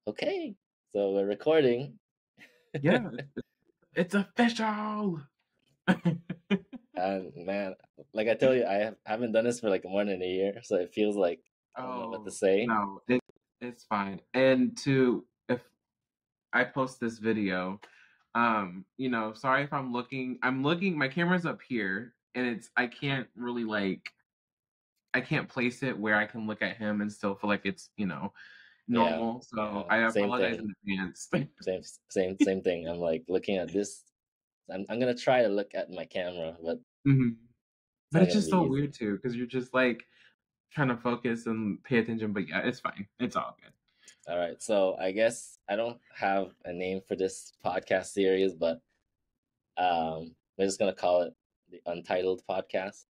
Okay, so we're recording. Yeah, it's official. And man, like I told you, haven't done this for like more than a year, so it feels like I don't know what to Oh, say. no, it's fine. And if I post this video, sorry if I'm looking, my camera's up here and I can't really I can't place it where I can look at him and still feel like it's, Yeah, normal. So yeah, I same apologize thing, in advance. same thing. I'm like looking at this. I'm gonna try to look at my camera, but hmm it's But not it's gonna just be so easy. weird too, because you're just like trying to focus and pay attention. But yeah, it's fine. It's all good. All right, so I guess I don't have a name for this podcast series, but we're just gonna call it the Untitled Podcast.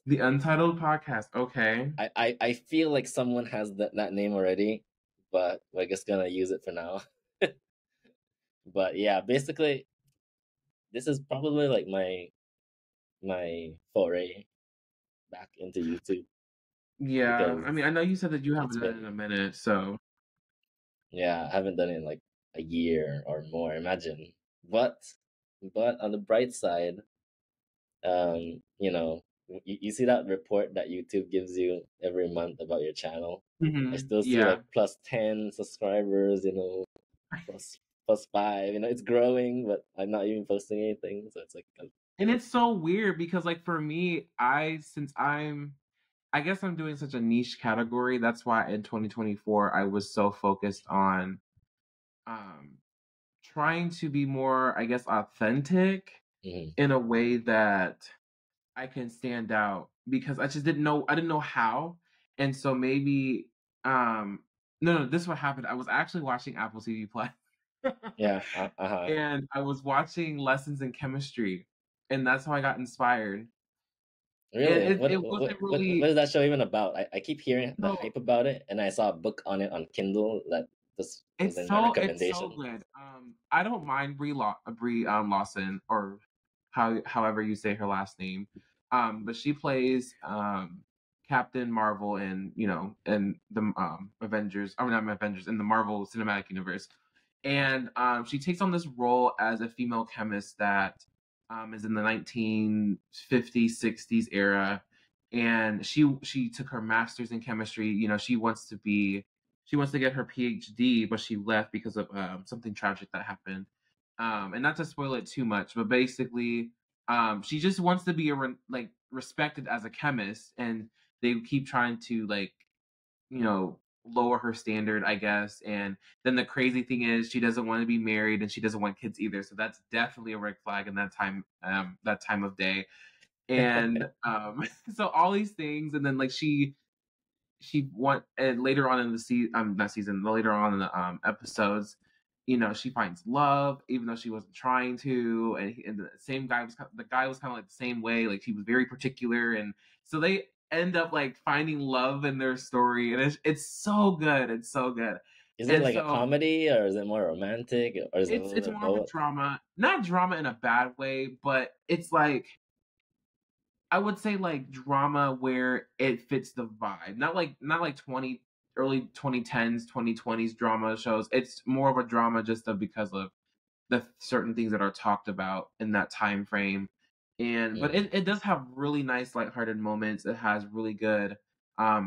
The Untitled Podcast. Okay. I feel like someone has that name already, but we're just gonna use it for now. But yeah, basically, this is probably like my foray back into YouTube Yeah, I mean, because I know you said that you it's haven't done it in a been minute, so yeah, I haven't done it in like a year or more, imagine. But but on the bright side, you see that report that YouTube gives you every month about your channel. I still see yeah. like plus 10 subscribers, plus plus 5. It's growing, but I'm not even posting anything, so it's like And it's so weird because like for me, I guess I'm doing such a niche category. That's why in 2024 I was so focused on um trying to be more, I guess, authentic mhm. in a way that I can stand out because I didn't know how. And so maybe no, this is what happened. I was actually watching Apple TV Plus. Yeah, uh-huh. And I was watching lessons in chemistry, and that's how I got inspired. And Really? it wasn't What really is that show even about? I keep hearing the no. hype about it, and I saw a book on it on Kindle that this was in my It's so recommendation. good. I don't mind Brie Lawson, or however you say her last name. But she plays Captain Marvel in in the Avengers, or not Avengers, in the Marvel Cinematic Universe. And she takes on this role as a female chemist that is in the 1950s, 60s era, and she took her master's in chemistry. She wants to get her PhD, but she left because of something tragic that happened. And not to spoil it too much, but basically, she just wants to be respected as a chemist, and they keep trying to lower her standard, I guess. And then the crazy thing is, she doesn't want to be married, and she doesn't want kids either. So that's definitely a red flag in that time of day. And so all these things, and then like she want and later on in the not season, later on in the episodes, she finds love even though she wasn't trying to. And the same guy was the guy was kind of like the same way, like he was very particular. And so they end up like finding love in their story, and it's so good. It's so good. Is it And like a so comedy or is it more romantic or is it a little it's bit of more of a both? drama, not drama in a bad way, but it's like, I would say like drama where it fits the vibe. Not like early 2010s, 2020s drama shows. It's more of a drama just because of the certain things that are talked about in that time frame. And but Mm, it does have really nice lighthearted moments. It has really good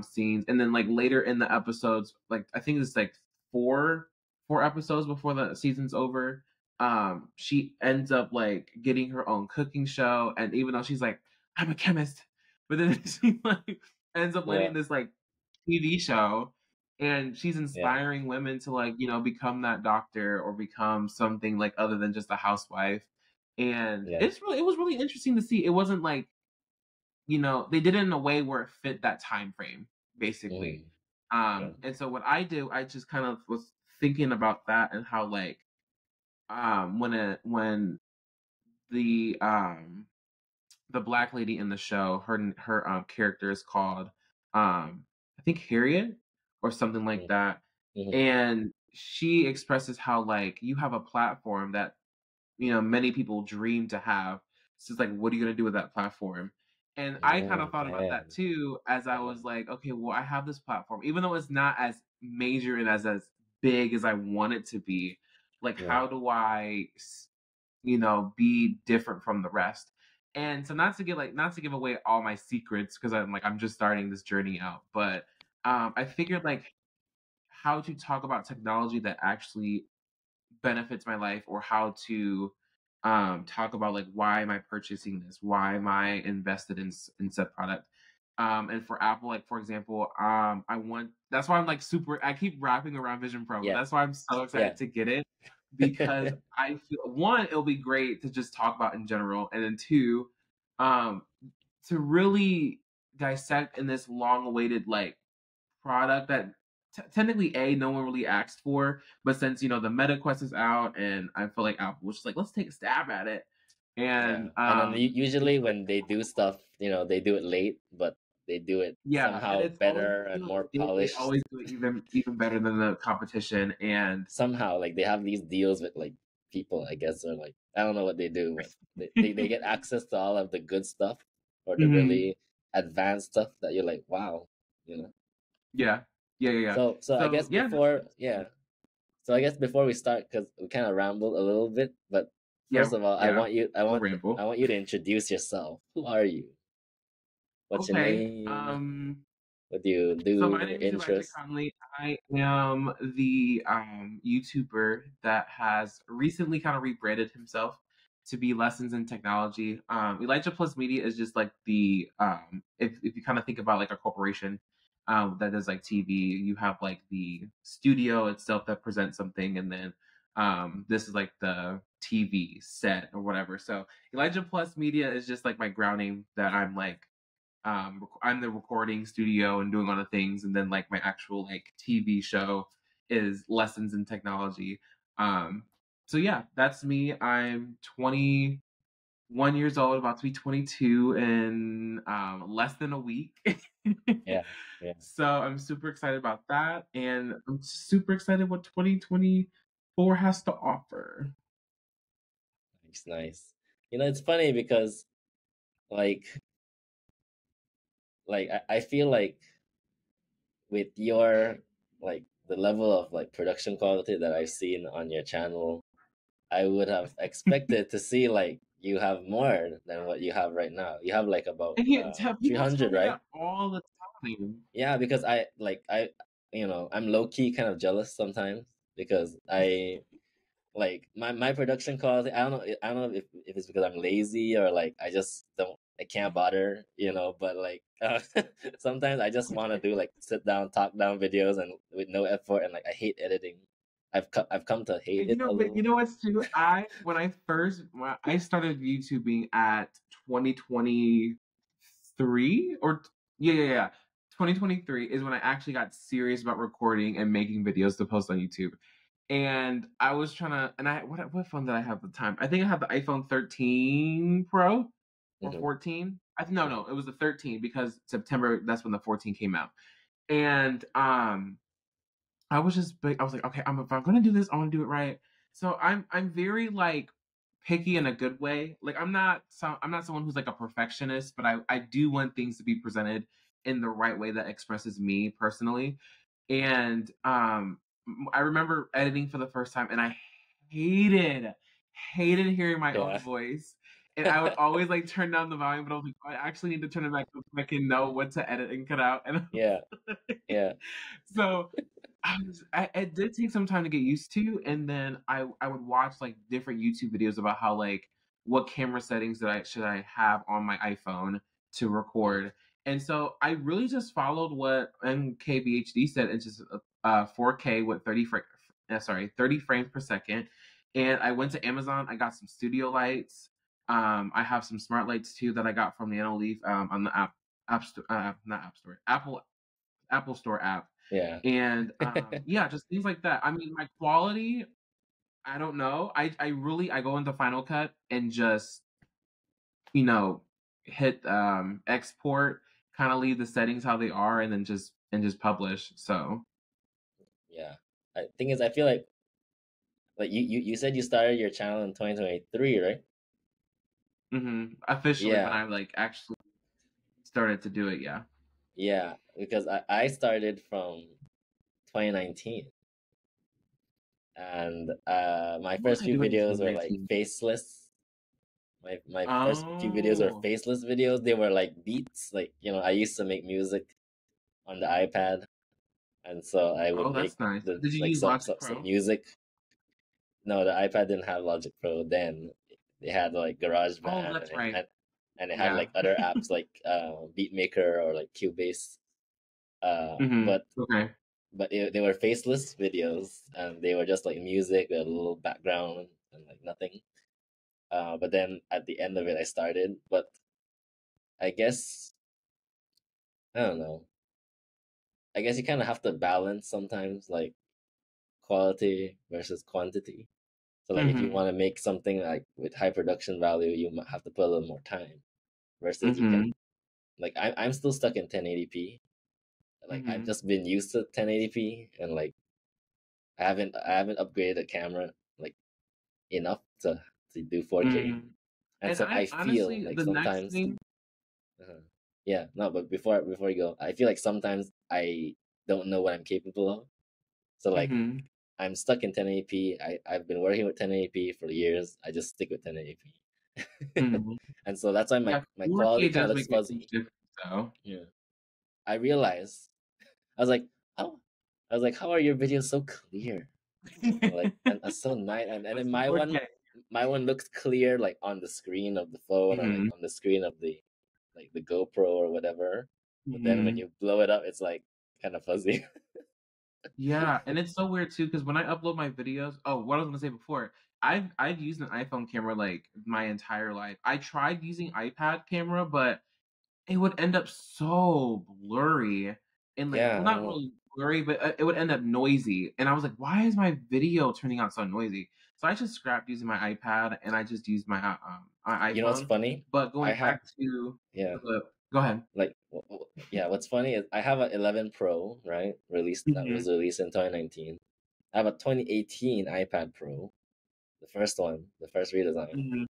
scenes. And then like later in the episodes, like I think it's like four episodes before the season's over, she ends up like getting her own cooking show. And even though she's like, I'm a chemist, but then she like ends up yeah, landing this like TV show, and she's yeah, inspiring women to like become that doctor or become something like other than just a housewife. And yeah. it was really interesting to see. It wasn't like, they did it in a way where it fit that time frame, basically. Mm, yeah. And so what I do, I just kind of was thinking about that, and how like when the black lady in the show, her character is called I think Harriet or something like Mm, that. mhm. And she expresses how like you have a platform that many people dream to have. So it's like, what are you gonna do with that platform? And I kind of Mm, thought about that man. too, as I Uh-huh. was like, okay, well, I have this platform, even though it's not as major and as big as I want it to be. Like, Yeah. how do I, be different from the rest? And so not to give away all my secrets because I'm just starting this journey out, but I figured like how to talk about technology that actually benefits my life, or how to talk about like why am I purchasing this, why am I invested in said product. And for Apple, like for example, I want that's why I'm like super I keep wrapping around Vision Pro, but Yeah. that's why I'm so Yeah. excited to get it, because I feel, one, it'll be great to just talk about in general, and then two, um to really dissect in this long awaited like product that technically no one really asked for, but since the Meta Quest is out, and I feel like Apple was just like, let's take a stab at it, Yeah. and And then it's usually like, when they do stuff, they do it late, but they do it yeah, and somehow it's always better and more they polished. always do it even better than the competition, and Somehow, like they have these deals with like people, I guess, or like I don't know what they do, but they get access to all of the good stuff or the Mhm. really advanced stuff that you're like, wow, you know. Yeah, yeah. So I So guess yeah, that's before, yeah. So I guess before we start, because we kind of rambled a little bit, but yeah, first of all, yeah. We'll I ramble. want you to introduce yourself. Who are you? What's your Okay. name? What do you So do? my Your name is Elijah interests? Conley. I am the YouTuber that has recently kind of rebranded himself to be Lessons in Technology. Elijah Plus Media is just like the if you kind of think about like a corporation that does like TV, you have like the studio itself that presents something, and then this is like the TV set or whatever. So Elijah Plus Media is just like my ground name that I'm like I'm the recording studio and doing all the things, and then like my actual like TV show is Lessons in Technology. Um, so yeah, that's me. I'm 21 years old, about to be 22 in less than a week. Yeah, yeah, So I'm super excited about that, and I'm super excited what 2024 has to offer. nice, nice. It's funny because like I feel like with your like the level of like production quality that I've seen on your channel, I would have expected to see like you have more than what you have right now. You have like about And people tell 300, me right? that all the time. Yeah, because I'm low key kind of jealous sometimes because I like my production quality. I don't know if it's because I'm lazy or like I can't bother, but like sometimes I just want to do like sit down, talk down videos and with no effort, and like I hate editing. I've come to hate And it a but you little. know what's too? When I started YouTubing at 2023, or yeah, 2023 is when I actually got serious about recording and making videos to post on YouTube. And I was trying to, and what phone did I have at the time? I think I had the iPhone 13 Pro or Hmm. 14. No, it was the 13, because September, that's when the 14 came out. And I was just big. I was like, okay, if I'm gonna do this, I want to do it right. So I'm very like picky in a good way. Like I'm not someone who's like a perfectionist, but I do want things to be presented in the right way that expresses me personally. And I remember editing for the first time, and I hated hated hearing my own Yeah, voice. And I would always like turn down the volume, but I was like, I actually need to turn it back up so I can know what to edit and cut out. And yeah, yeah, so it did take some time to get used to, and then I would watch like different YouTube videos about how like what camera settings that I should I have on my iPhone to mhm, record. And so I really just followed what MKBHD said, and just 4K with 30 frames per second. And I went to Amazon. I got some studio lights. I have some smart lights too that I got from the Leaf on the not App Store, Apple Store app. yeah. And yeah, just things like that. I mean, my quality, I don't know. I go into Final Cut and just, you know, hit export, kind of leave the settings how they are, and then just publish. So Yeah. Thing is, I feel like you said you started your channel in 2023, right? officially when Yeah, I like actually started to do it, yeah. yeah. Because I started from 2019. And my What was first I few doing in videos were like 2019? faceless. My first few videos were Oh, faceless videos. They were like beats. Like, I used to make music on the iPad, and so I would oh, make that's nice. the Did you like use Logic some Pro? music. No, the iPad didn't have Logic Pro then. They had like Oh, GarageBand, that's right. and it had Yeah. like other apps like Beatmaker or like Cubase. Mm-hmm. But Okay. they were faceless videos, and they were just like music with a little background and like nothing. But then at the end of it, I started. But I guess I don't know. I guess you kind of have to balance sometimes, like quality versus quantity. So like if you Mm-hmm. want to make something like with high production value, you might have to put a little more time. Versus you can Mm-hmm. like I'm still stuck in 1080p. Like I've Mm-hmm. just been used to 1080p, and like I haven't upgraded the camera like enough to do 4K. Mm-hmm. And And so I I feel honestly, like the next sometimes, thing. yeah, no, but before you go, I feel like sometimes I don't know what I'm capable of. So like Mm-hmm. I'm stuck in 1080p. I've been working with 1080p for years. I just stick with 1080p. Mm-hmm. And so that's why my Yeah, my 4K quality kind of does looks make a huge fuzzy. difference, though. Yeah. I realized I was like, how I was like, how are your videos so clear? And so nice, and That's then the my 4K. one looks clear like on the screen of the phone, or like Mm-hmm. on the screen of the GoPro or whatever. But then when Mm-hmm. you blow it up, it's like kind of fuzzy. Yeah, and it's so weird too because when I upload my videos, oh, what I was gonna say before, I've used an iPhone camera like my entire life. I tried using iPad camera, but it would end up so blurry and like, Yeah, well, I not don't really blurry, but it would end up noisy. And I was like, why is my video turning out so noisy? So I just scrapped using my iPad and I just used my you know what's iPhone. funny? But I going have back to yeah, the, go ahead. like yeah. What's funny is I have an 11 Pro, right? Released that Hmm. was released in 2019. I have a 2018 iPad Pro, the first one, the first redesign. Hmm.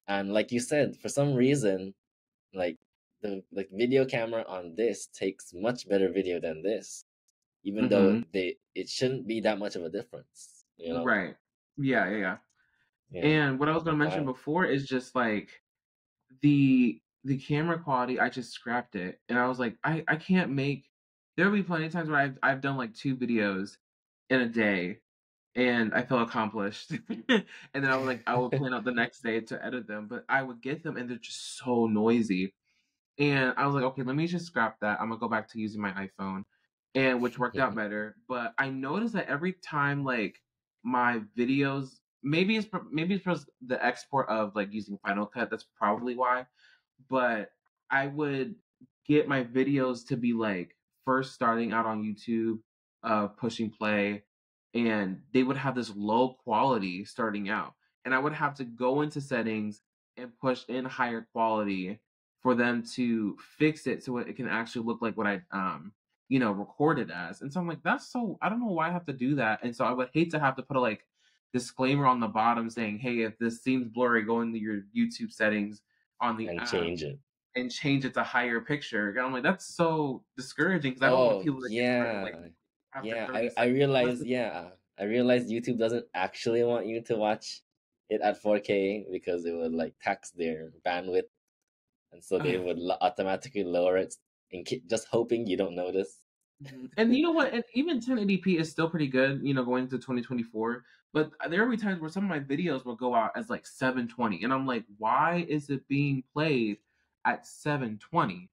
And like you said, for some reason, like the like video camera on this takes much better video than this, even though Hmm. it shouldn't be that much of a difference, Right. Yeah, yeah, yeah. Yeah, And what I was gonna mention wild. before is just like the camera quality, I just scrapped it. And I was like, I can't make there'll be plenty of times where I've done like two videos in a day and I feel accomplished. And then I was like, I would plan out the next day to edit them, but I would get them and they're just so noisy. And I was like, okay, let me just scrap that. I'm gonna go back to using my iPhone, and which worked out better. But I noticed that every time, like my videos, maybe it's because the export of like using Final Cut. That's probably why. But I would get my videos to be like first starting out on YouTube, pushing play, and they would have this low quality starting out, and I would have to go into settings and push in higher quality for them to fix it so it can actually look like what I recorded as. And so I'm like, that's so I don't know why I have to do that. And so I would hate to have to put a like disclaimer on the bottom saying, hey, if this seems blurry, go into your YouTube settings on the And app change it. and change it to higher picture. And I'm like, that's so discouraging because I don't want Oh people to get hurt or like yeah, after yeah. 30 I seconds. realized. Yeah, I realized YouTube doesn't actually want you to watch it at 4K because it would like tax their bandwidth, and so they Okay. would automatically lower it, just hoping you don't notice. Mhm. And you know what? And even 1080p is still pretty good, going into 2024. But there will be times where some of my videos will go out as like 720. And I'm like, why is it being played at 720?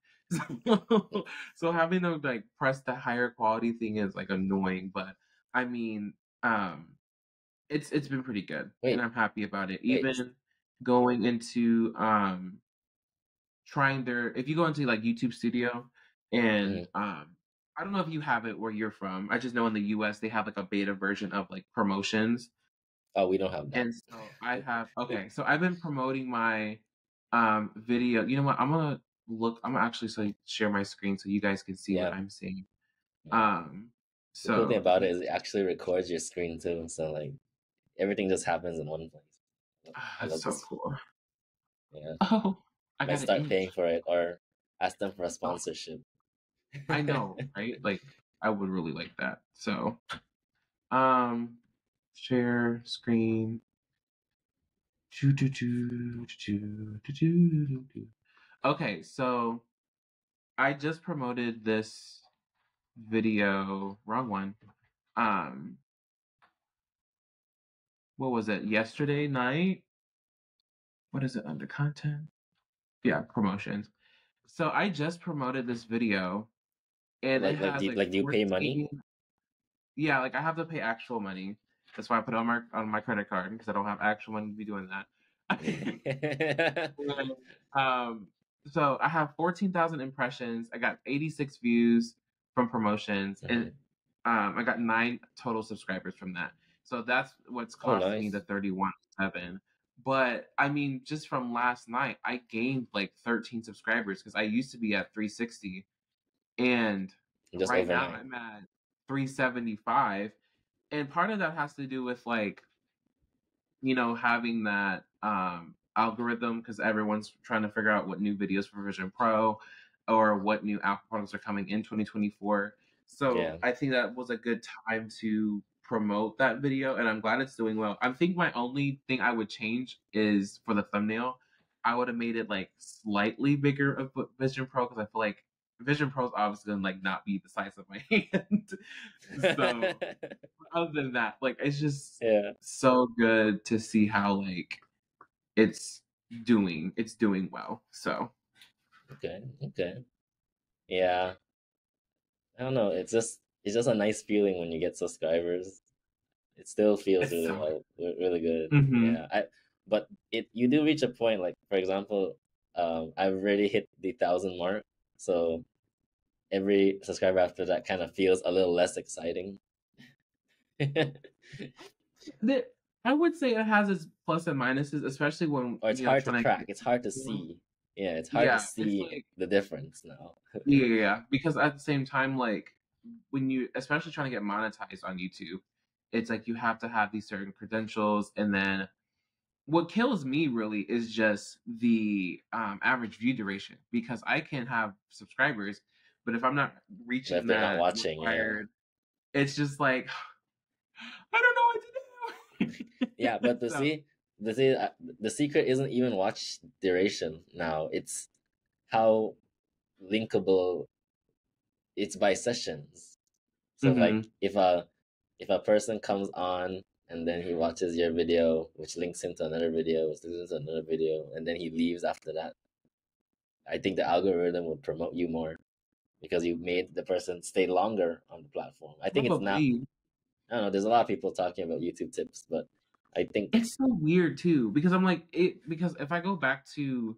So having to like press the higher quality thing is like annoying. But I mean, um, it's been pretty good. And Wait, I'm happy about it. wait. Even going into trying their if you go into like YouTube Studio and Mhm. I don't know if you have it where you're from. I just know in the US they have like a beta version of like promotions. Oh, we don't have that. And so I have okay, so I've been promoting my video. You know what? I'm gonna actually share my screen so you guys can see what Yeah, I'm seeing. yeah. Um The cool thing so about it is it actually records your screen too, so like everything just happens in one place. I that's love so this. cool. Yeah, Oh, I might got an start paying image. for it or ask them for a Oh, sponsorship. I know, right? Like I would really like that. So um Share screen. Okay, so I just promoted this video. Wrong one. What was it? Yesterday night? What is it under content? Yeah, promotions. So I just promoted this video and it has like Do you pay money? 14. Yeah, like I have to pay actual money. That's why I put it on my credit card because I don't have actual money to be doing that. And, um, so I have 14,000 impressions. I got 86 views from promotions, and I got 9 total subscribers from that. So that's what's Oh, cost me the nice. 31.7. But I mean, just from last night, I gained like 13 subscribers because I used to be at 360, and Just right now overnight. I'm at 375. And part of that has to do with like having that algorithm because everyone's trying to figure out what new videos for Vision Pro or what new Apple products are coming in 2024. So Yeah. I think that was a good time to promote that video, and I'm glad it's doing well. I think my only thing I would change is for the thumbnail. I would have made it like slightly bigger of Vision Pro because I feel like Vision Pro is obviously gonna like not be the size of my hand. So other than that, like it's just Yeah. so good to see how like it's doing well. So Okay. Okay. Yeah. I don't know. It's just a nice feeling when you get subscribers. It still feels it's really so well, really good. mm-hmm. Yeah. But you do reach a point, like for example, I've already hit the 1,000 mark, so every subscriber after that kind of feels a little less exciting. I would say it has its plus and minuses, especially when Or it's hard to trying to track. get It's hard to people. see. Yeah, it's hard to Yeah, it's see like the difference now. yeah, because at the same time, like when you especially trying to get monetized on YouTube, it's like you have to have these certain credentials, and then what kills me really is just the average view duration because I can have subscribers, but if I'm not But if reaching they're not that watching, yeah. required, it's just like I don't know what to Yeah, do. but the So see, the secret isn't even watch duration now. It's how linkable it's by sessions. So hmm like if a person comes on and then he watches your video, which links him to another video, which links him to another video, and then he leaves after that, I think the algorithm will promote you more because you made the person stay longer on the platform. I think it's not. probably I don't know. There's a lot of people talking about YouTube tips, but I think it's so weird too because I'm like it because if I go back to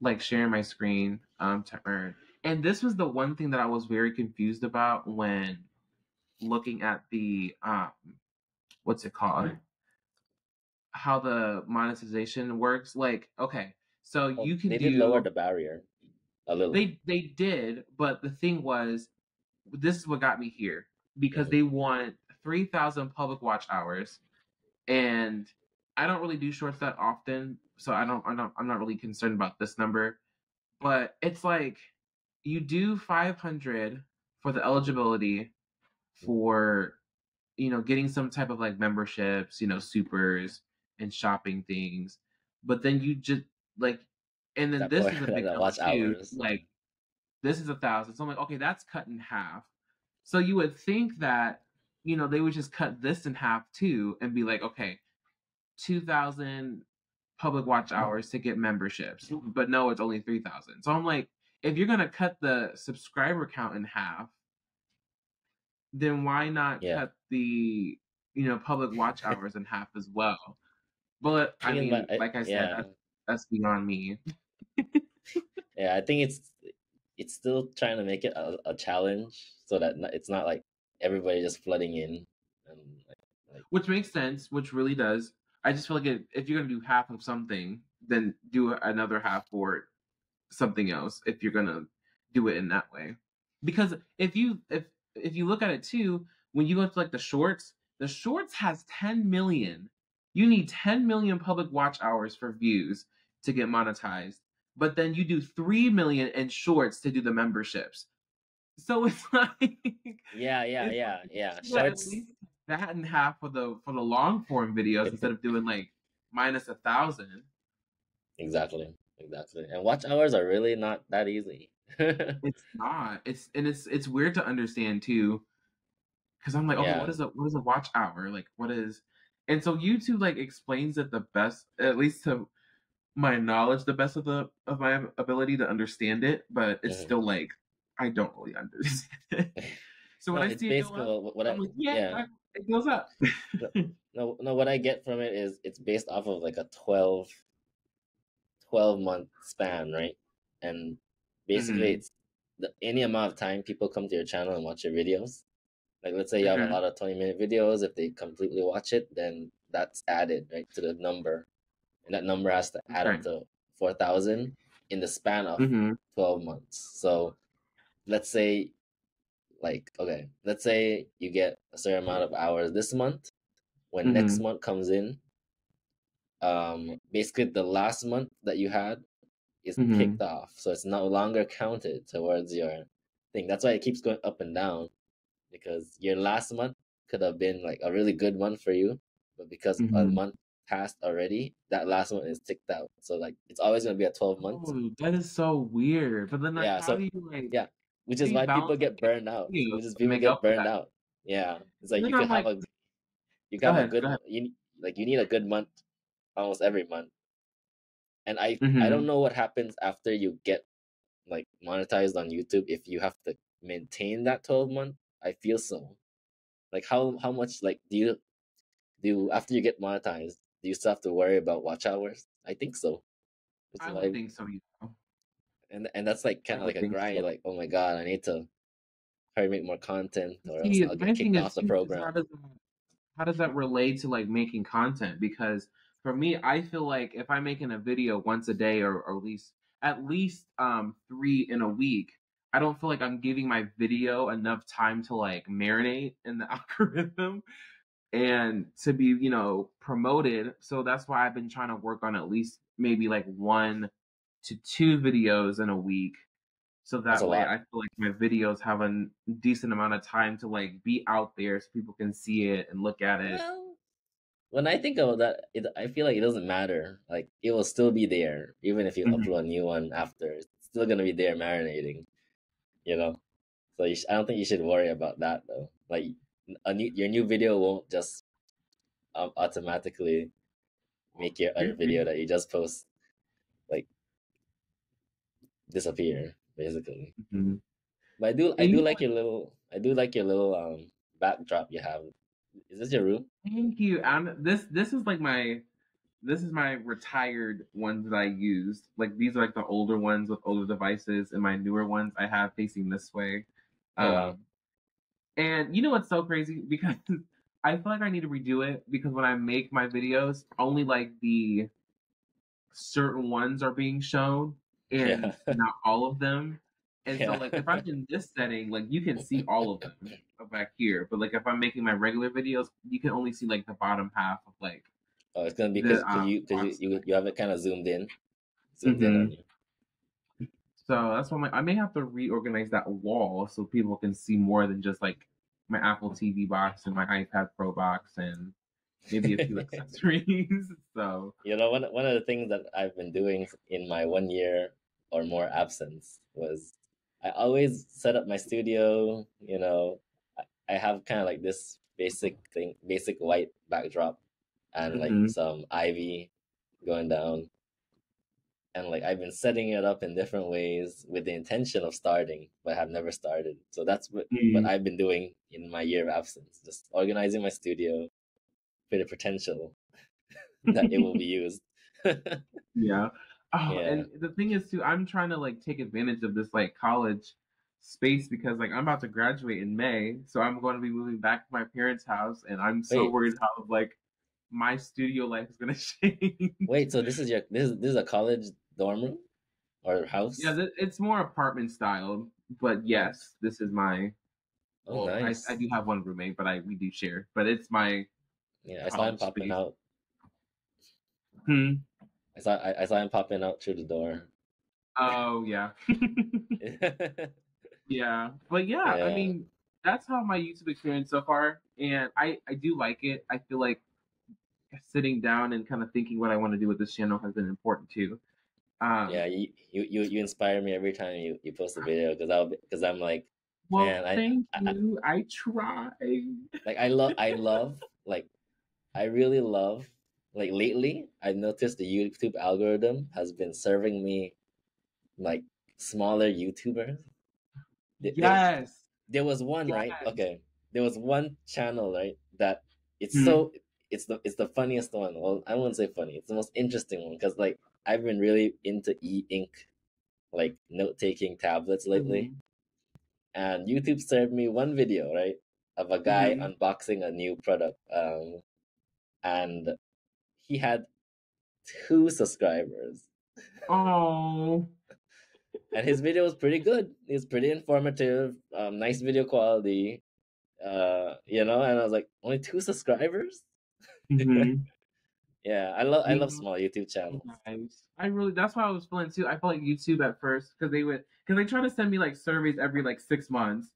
like sharing my screen to earn, and this was the one thing that I was very confused about when looking at the what's it called, how the monetization works. Like, okay, so oh, you can they did lower do the barrier a little. they did, but the thing was, this is what got me here because Hmm. they want 3,000 public watch hours, and I don't really do shorts that often, so I'm not really concerned about this number, but it's like you do 500 for the eligibility for getting some type of like memberships, supers and shopping things. But then you just like, and then That this part, is a big that number watch too. hours. Like, this is 1,000. So I'm like, okay, that's cut in half. So you would think that, they would just cut this in half too and be like, okay, 2,000 public watch hours to get memberships. But no, it's only 3,000. So I'm like, if you're going to cut the subscriber count in half, then why not Yeah, cut the public watch hours in half as well? But I I think it might. mean, like I said, Yeah, that's beyond me. yeah. I think it's still trying to make it a challenge so that it's not like everybody just flooding in and like Which makes sense, which really does. I just feel like if you're gonna do half of something, then do another half for something else. If you're gonna do it in that way, because if you look at it too, when you go to like the shorts has 10 million. You need 10 million public watch hours for views to get monetized, but then you do 3 million in shorts to do the memberships. So it's like yeah, yeah, it's yeah, like you yeah. should at Shorts. least that in half for the long form videos instead of doing like minus 1,000. Exactly, exactly. And watch hours are really not that easy. It's not. It's weird to understand too, because I'm like, okay, Yeah. what is a watch hour? Like, what is? And so YouTube like explains it the best, at least to my knowledge, the best of my ability to understand it. But it's Mhm. still like I don't really understand it. So when No, I it's see it go basically up, what I'm I, like, yeah, yeah. it goes up. No, no, what I get from it is it's based off of like a 12-month span, right? And basically hmm it's any amount of time people come to your channel and watch your videos. Like let's say you have a hmm lot of 20-minute videos, if they completely watch it, then that's added, right, to the number. And that number has to add up Right. to 4,000 in the span of hmm 12 months. So let's say okay, let's say you get a certain amount of hours this month. When next hmm month comes in, basically the last month that you had is hmm kicked off, so it's no longer counted towards your thing. That's why it keeps going up and down, because your last month could have been like a really good month for you, but because a hmm month passed already, that last one is ticked out. So like it's always gonna be a 12 months. Oh, that is so weird. But then, like, Yeah, how so do you like yeah, which how do is you why people balance like get making burned out. videos Which is to people make get up for burned that? out. Yeah, it's And like then I'm like, you can go have a ahead, good go ahead. you need a good month almost every month. And I don't hmm know what happens after you get like monetized on YouTube if you have to maintain that 12 month. I feel so. Like how much like do you, after you get monetized, do you still have to worry about watch hours? I think so. Which I is would like, think so. You know, and that's like I kind of like would a think grind. so. You're like, oh my god, I need to hurry make more content, or else See, I'll get my thing kicked is off the too is program. how does that relate to like making content? Because for me, I feel like if I'm making a video once a day or at least three in a week, I don't feel like I'm giving my video enough time to like marinate in the algorithm and to be, promoted. So that's why I've been trying to work on at least maybe like 1 to 2 videos in a week. So That's a that way lot. I feel like my videos have a decent amount of time to like be out there so people can see it and look at it. Well, when I think about that, I feel like it doesn't matter. Like it will still be there, even if you hmm upload a new one after. It's still gonna be there marinating, you know. So I don't think you should worry about that though. Like your new video won't just automatically make your other video that you just post like disappear basically. hmm But I And do you like your little backdrop you have. Is this your room? thank you. This is like this is my retired ones that I used. Like these are like the older ones with older devices, and my newer ones I have facing this way. Oh wow. Um, and you know what's so crazy? Because I feel like I need to redo it because when I make my videos, only like the certain ones are being shown Yeah. and not all of them. And so Yeah. like if I'm in this setting, like you can see all of them back here. But like if I'm making my regular videos, you can only see like the bottom half of like Oh, it's gonna be the because box. you have it kind of zoomed in on hmm you. So that's why I'm like, I may have to reorganize that wall so people can see more than just like my Apple TV box and my iPad Pro box and maybe a few accessories. So You know, one of the things that I've been doing in my 1 year or more absence was I always set up my studio. You know, I have kind of like this basic white backdrop, and like hmm some ivy going down, and like I've been setting it up in different ways with the intention of starting, but have never started. So that's what I've been doing in my year of absence, just organizing my studio for the potential that it will be used. Yeah. Oh, Yeah. and the thing is too, I'm trying to like take advantage of this like college space because like I'm about to graduate in May, so I'm going to be moving back to my parents' house, and I'm so Wait, worried how like my studio life is gonna change. wait. So this is a college dorm room or Yeah, house? it's more apartment style, but Oh, yes, this is my oh, well, I nice. do have one roommate, but I we do share, but it's my Yeah, I saw him college popping space. out. Hmm. I saw him popping out through the door. Oh yeah. Yeah, but yeah, I Yeah. mean, that's how my YouTube experience so far, and I do like it. I feel like sitting down and kind of thinking what I want to do with this channel has been important too. Yeah, Um, you inspire me every time you post a video because I'm like, well, man, thank I you. I try. like I love like I really love like lately I've noticed the YouTube algorithm has been serving me like smaller YouTubers. Th- There, Yes. there was one, right? Yes. Okay, there was one channel, right, that it's Mhm. so it's the funniest one. Well, I won't say funny. It's the most interesting one because like I've been really into e-ink like note taking tablets lately, Mhm. and YouTube served me one video, right, of a guy Mhm. unboxing a new product, and he had 2 subscribers, Oh. and his video was pretty good. It was pretty informative, nice video quality, and I was like, only 2 subscribers. Mhm. Yeah, I You love know, small YouTube channels. guys. I really that's why I was feeling too. I felt like YouTube at first because they try to send me like surveys every like 6 months,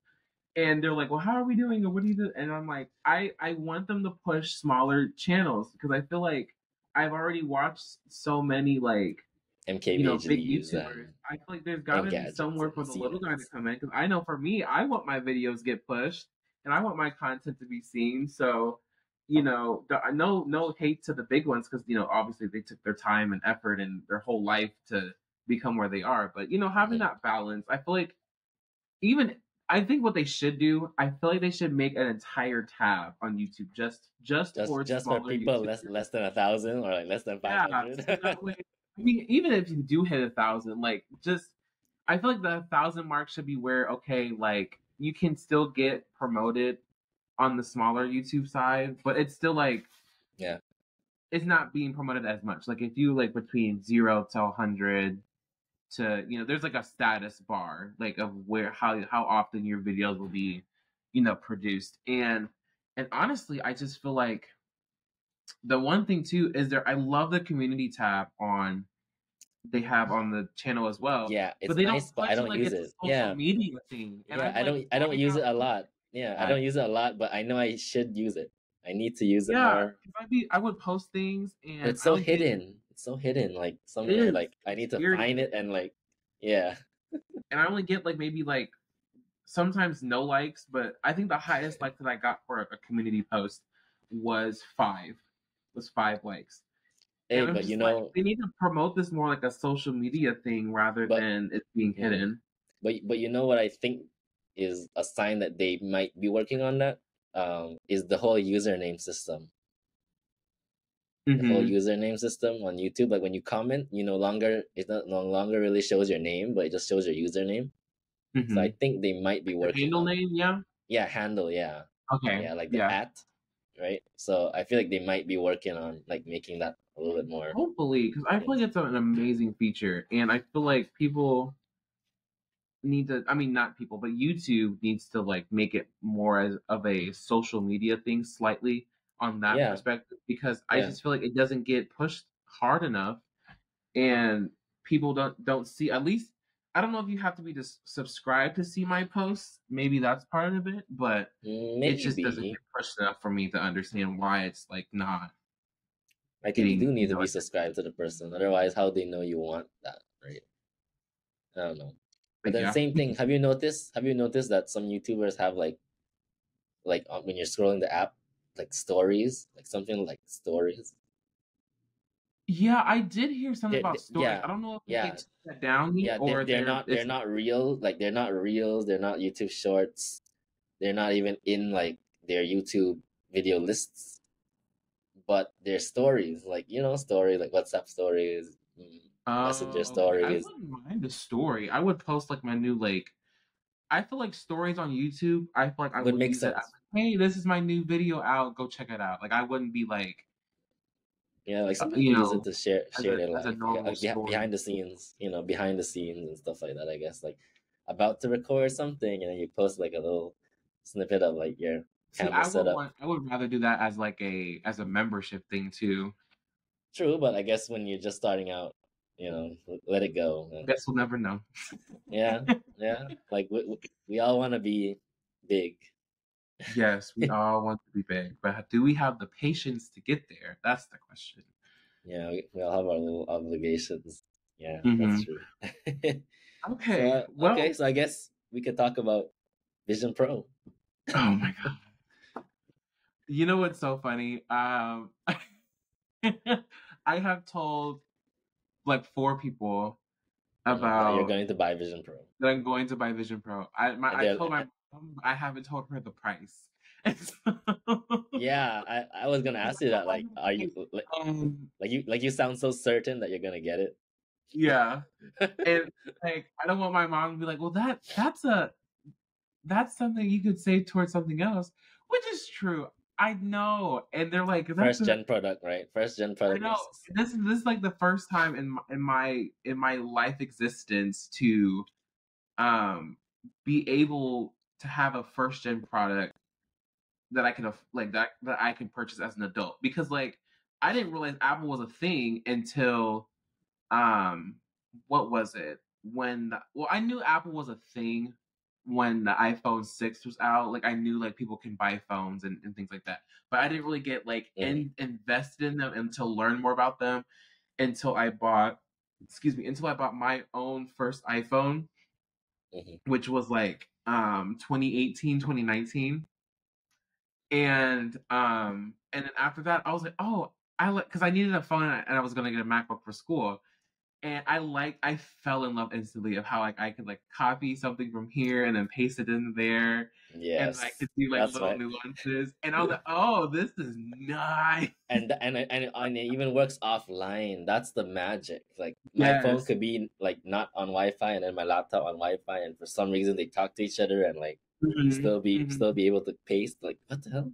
and they're like, "Well, how are we doing? Or what do you do?" And I'm like, I want them to push smaller channels because I feel like I've already watched so many like big MKBHDs YouTubers. and I feel like there's got to be Engadgets somewhere and for the little guy to CNETs. come in because I know for me, I want my videos get pushed and I want my content to be seen. So, no hate to the big ones because obviously they took their time and effort and their whole life to become where they are. But having Mhm. that balance, I feel like even I think what they should do, I feel like they should make an entire tab on YouTube just for Just for smaller people YouTubers. less than 1,000 or like less than five Yeah, hundred. so that way, I mean, even if you do hit 1,000, like, just I feel like the 1,000 mark should be where okay, like you can still get promoted on the smaller YouTube side, but it's still like Yeah. it's not being promoted as much. Like if you like between 0 to 100 to there's like a status bar like of where how often your videos will be produced and honestly I just feel like the one thing too is I love the community tab on they have on the channel as well, Yeah, but it's they don't nice, but I push it don't like use it's a it. social Yeah. media thing. And Yeah, I'm like, I why don't use not it a push lot. Yeah, I that? don't use it a lot, but I know I should use it. I need to use it Yeah, more. 'cause I would post things But and it's I so would get hidden. It's so hidden like it somewhere is. like I It's need to weird. find it and like yeah. And I only get like maybe like sometimes no likes, but I think the highest like that I got for a community post was five. Was 5 likes. Hey, And I'm but just like, they need to promote this more like a social media thing rather but than it being mhm. hidden. But you know what I think is a sign that they might be working on that is the whole username system. The whole Mm-hmm. username system on YouTube. Like when you comment, you no longer it no longer really shows your name, but it just shows your username. So I Mm-hmm. think they might be Like the working handle on name, yeah. yeah, handle, yeah. Okay. Yeah, like the Yeah. at, right? So I feel like they might be working on like making that a little bit more Hopefully, because I feel things. like it's an amazing feature, and I feel like people need to. I mean, not people, but YouTube needs to like make it more as of a social media thing, slightly on that Yeah, perspective, because I yeah. just feel like it doesn't get pushed hard enough, and people don't see. At least I don't know if you have to be to subscribe to see my posts. Maybe that's part of it, but it just doesn't Maybe. get pushed enough for me to understand why it's like not I think you do getting need to be subscribed to the person. Otherwise, how they know you want that, right? I don't know. But like then yeah. same thing. Have you noticed that some YouTubers have like when you're scrolling the app, like stories, like something like stories. Yeah, I did hear something about stories. Yeah, I don't know if they yeah, took that down yet yeah. or They're it's not real. Like they're not reels. They're not YouTube shorts. They're not even in like their YouTube video lists. But they're stories, like stories like WhatsApp stories, Messenger oh, okay. I stories wouldn't mind a story. I would post like my new like I feel like stories on YouTube, I feel like I would would make use it as sense. like, hey, this is my new video out, go check it out. Like I wouldn't be like Yeah, like some people use it to as share their a life, normal like story. behind the scenes, behind the scenes and stuff like that. I guess like about to record something, and then you post like a little snippet of like your See, camera setup. I would rather do that as like a membership thing too. True, but I guess when you're just starting out, let it go. I guess we'll never know. Yeah, yeah. Like we all want to be big. Yes, we all want to be big, but do we have the patience to get there? That's the question. Yeah, we all have our little obligations. Yeah, that's Hmm. true. Okay, So, okay, well, so I guess we could talk about Vision Pro. oh my God. You know what's so funny? I have told like 4 people That you're about going to buy Vision Pro. that I'm going to buy Vision Pro. And I they're, told my mom, I haven't told her the price. And so, yeah, I was gonna ask you that. Like, are you um, like you sound so certain that you're gonna get it? yeah, and like I don't want my mom to be like, well, that's something you could say towards something else, which is true. I know, and they're like, that's First a, gen product, right? First gen I product know. is This is like the first time in my life existence to um be able to have a first gen product that I can like that I can purchase as an adult, because like I didn't realize Apple was a thing until um what was it when well, I knew Apple was a thing when the iPhone 6 was out. Like I knew like people can buy phones and things like that, but I didn't really get like mhm, invested in them and to learn more about them until I bought until I bought my own first iPhone, mhm. which was like 2018, 2019. And then after that I was like, oh, I like, because I needed a phone and I was going to get a MacBook for school. And I fell in love instantly of how like I could like copy something from here and then paste it in there, and I Yes, could do like that's little right. nuances, and I was like, oh, this is nice. And it even works offline. That's the magic. Like my phone Yes. could be like not on Wi-Fi, and then my laptop on Wi-Fi, and for some reason they talk to each other and like Hmm. still Hmm. be able to paste. Like what the hell?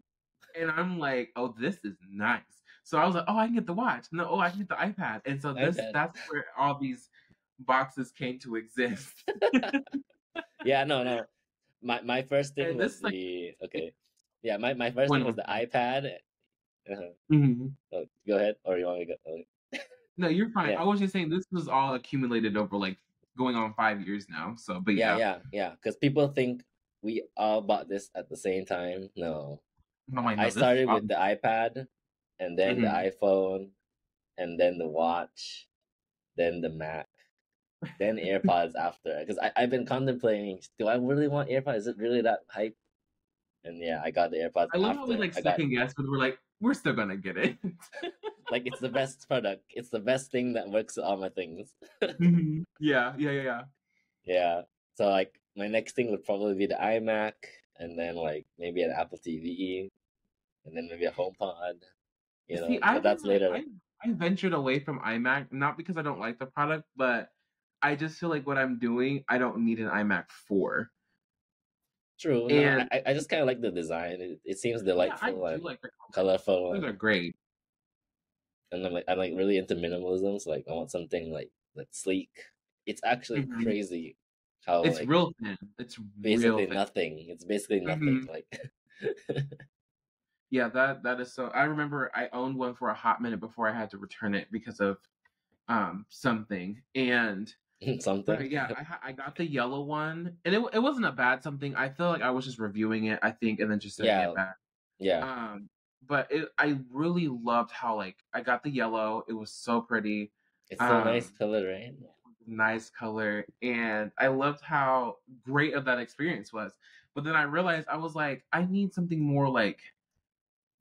And I'm like, oh, this is nice. So I was like, oh, I can get the watch. No, oh, I can get the iPad. And so iPad. that's where all these boxes came to exist. Yeah, no. My first thing And this was is like the okay. Yeah, my first thing one was of the them. iPad. Uh-huh. Mhm. Oh, go ahead, or you want me to go? Okay. No, you're fine. Yeah, I was just saying this was all accumulated over like going on 5 years now. So, but yeah. yeah. Because people think we all bought this at the same time. No, I'm like, I no, this is started with awesome. the iPad, and then the Hmm. iPhone, and then the watch, then the Mac, then AirPods after. Because I've been contemplating, do I really want AirPods? Is it really that hype? And yeah, I got the AirPods I love how we after. like I got second guess, but we're like, we're still gonna get it. like it's the best product. It's the best thing that works with all my things. Hmm. Yeah, yeah, yeah, yeah. Yeah. So like my next thing would probably be the iMac, and then like maybe an Apple TV, and then maybe a HomePod, See, but that's later. I ventured away from iMac, not because I don't like the product, but I just feel like what I'm doing, I don't need an iMac for. True. No, And I just kind of like the design. It seems yeah, I delightful do and like the colors. colorful, Those are great. and I'm like really into minimalism. So like I want something like sleek. It's actually Hmm. crazy how It's like real thin. It's real basically thin. nothing. It's basically nothing. Hmm. Like Yeah, that is so. I remember I owned one for a hot minute before I had to return it because of something. And something. but yeah, I got the yellow one, and it wasn't a bad something. I feel like I was just reviewing it, I think, and then just sending it Yeah, back. yeah. Um, but I really loved how like I got the yellow. It was so pretty. It's so nice Um, color, right? nice color, and I loved how great of that experience was. But then I realized I was like, I need something more like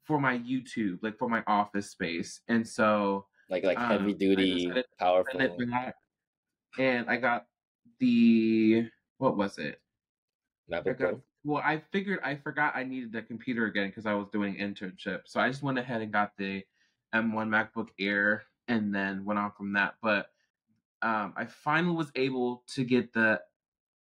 for my YouTube, like for my office space. And so Like heavy I duty, decided to send it powerful back, and I got the what was it? I MacBook got Pro. well, I figured I forgot I needed the computer again because I was doing internship. So I just went ahead and got the M1 MacBook Air and then went on from that. But I finally was able to get the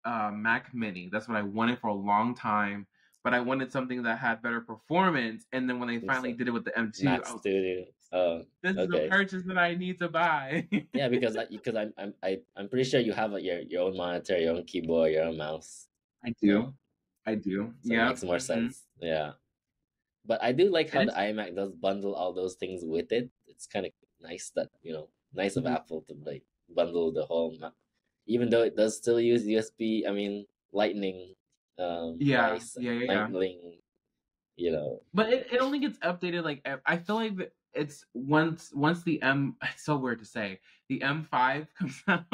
Mac Mini. That's what I wanted for a long time. But I wanted something that had better performance. And then when they It's finally a did it with the M2, Mac I was like, Studio. Oh, this is a okay. purchase that I need to buy. Yeah, because I'm pretty sure you have your own monitor, your own keyboard, your own mouse. I You know, do. I do. so it Yeah. makes more Hmm. sense. Yeah, but I do like And how the it's iMac does bundle all those things with it. It's kind of nice that nice of mhm. Apple to like bundle the whole Mac, even though it does still use USB. I mean, Lightning, Yeah. wise, Yeah. Yeah. Yeah. Lightning. you know. But it only gets updated like I feel like it's once the M it's so weird to say the M5 comes out.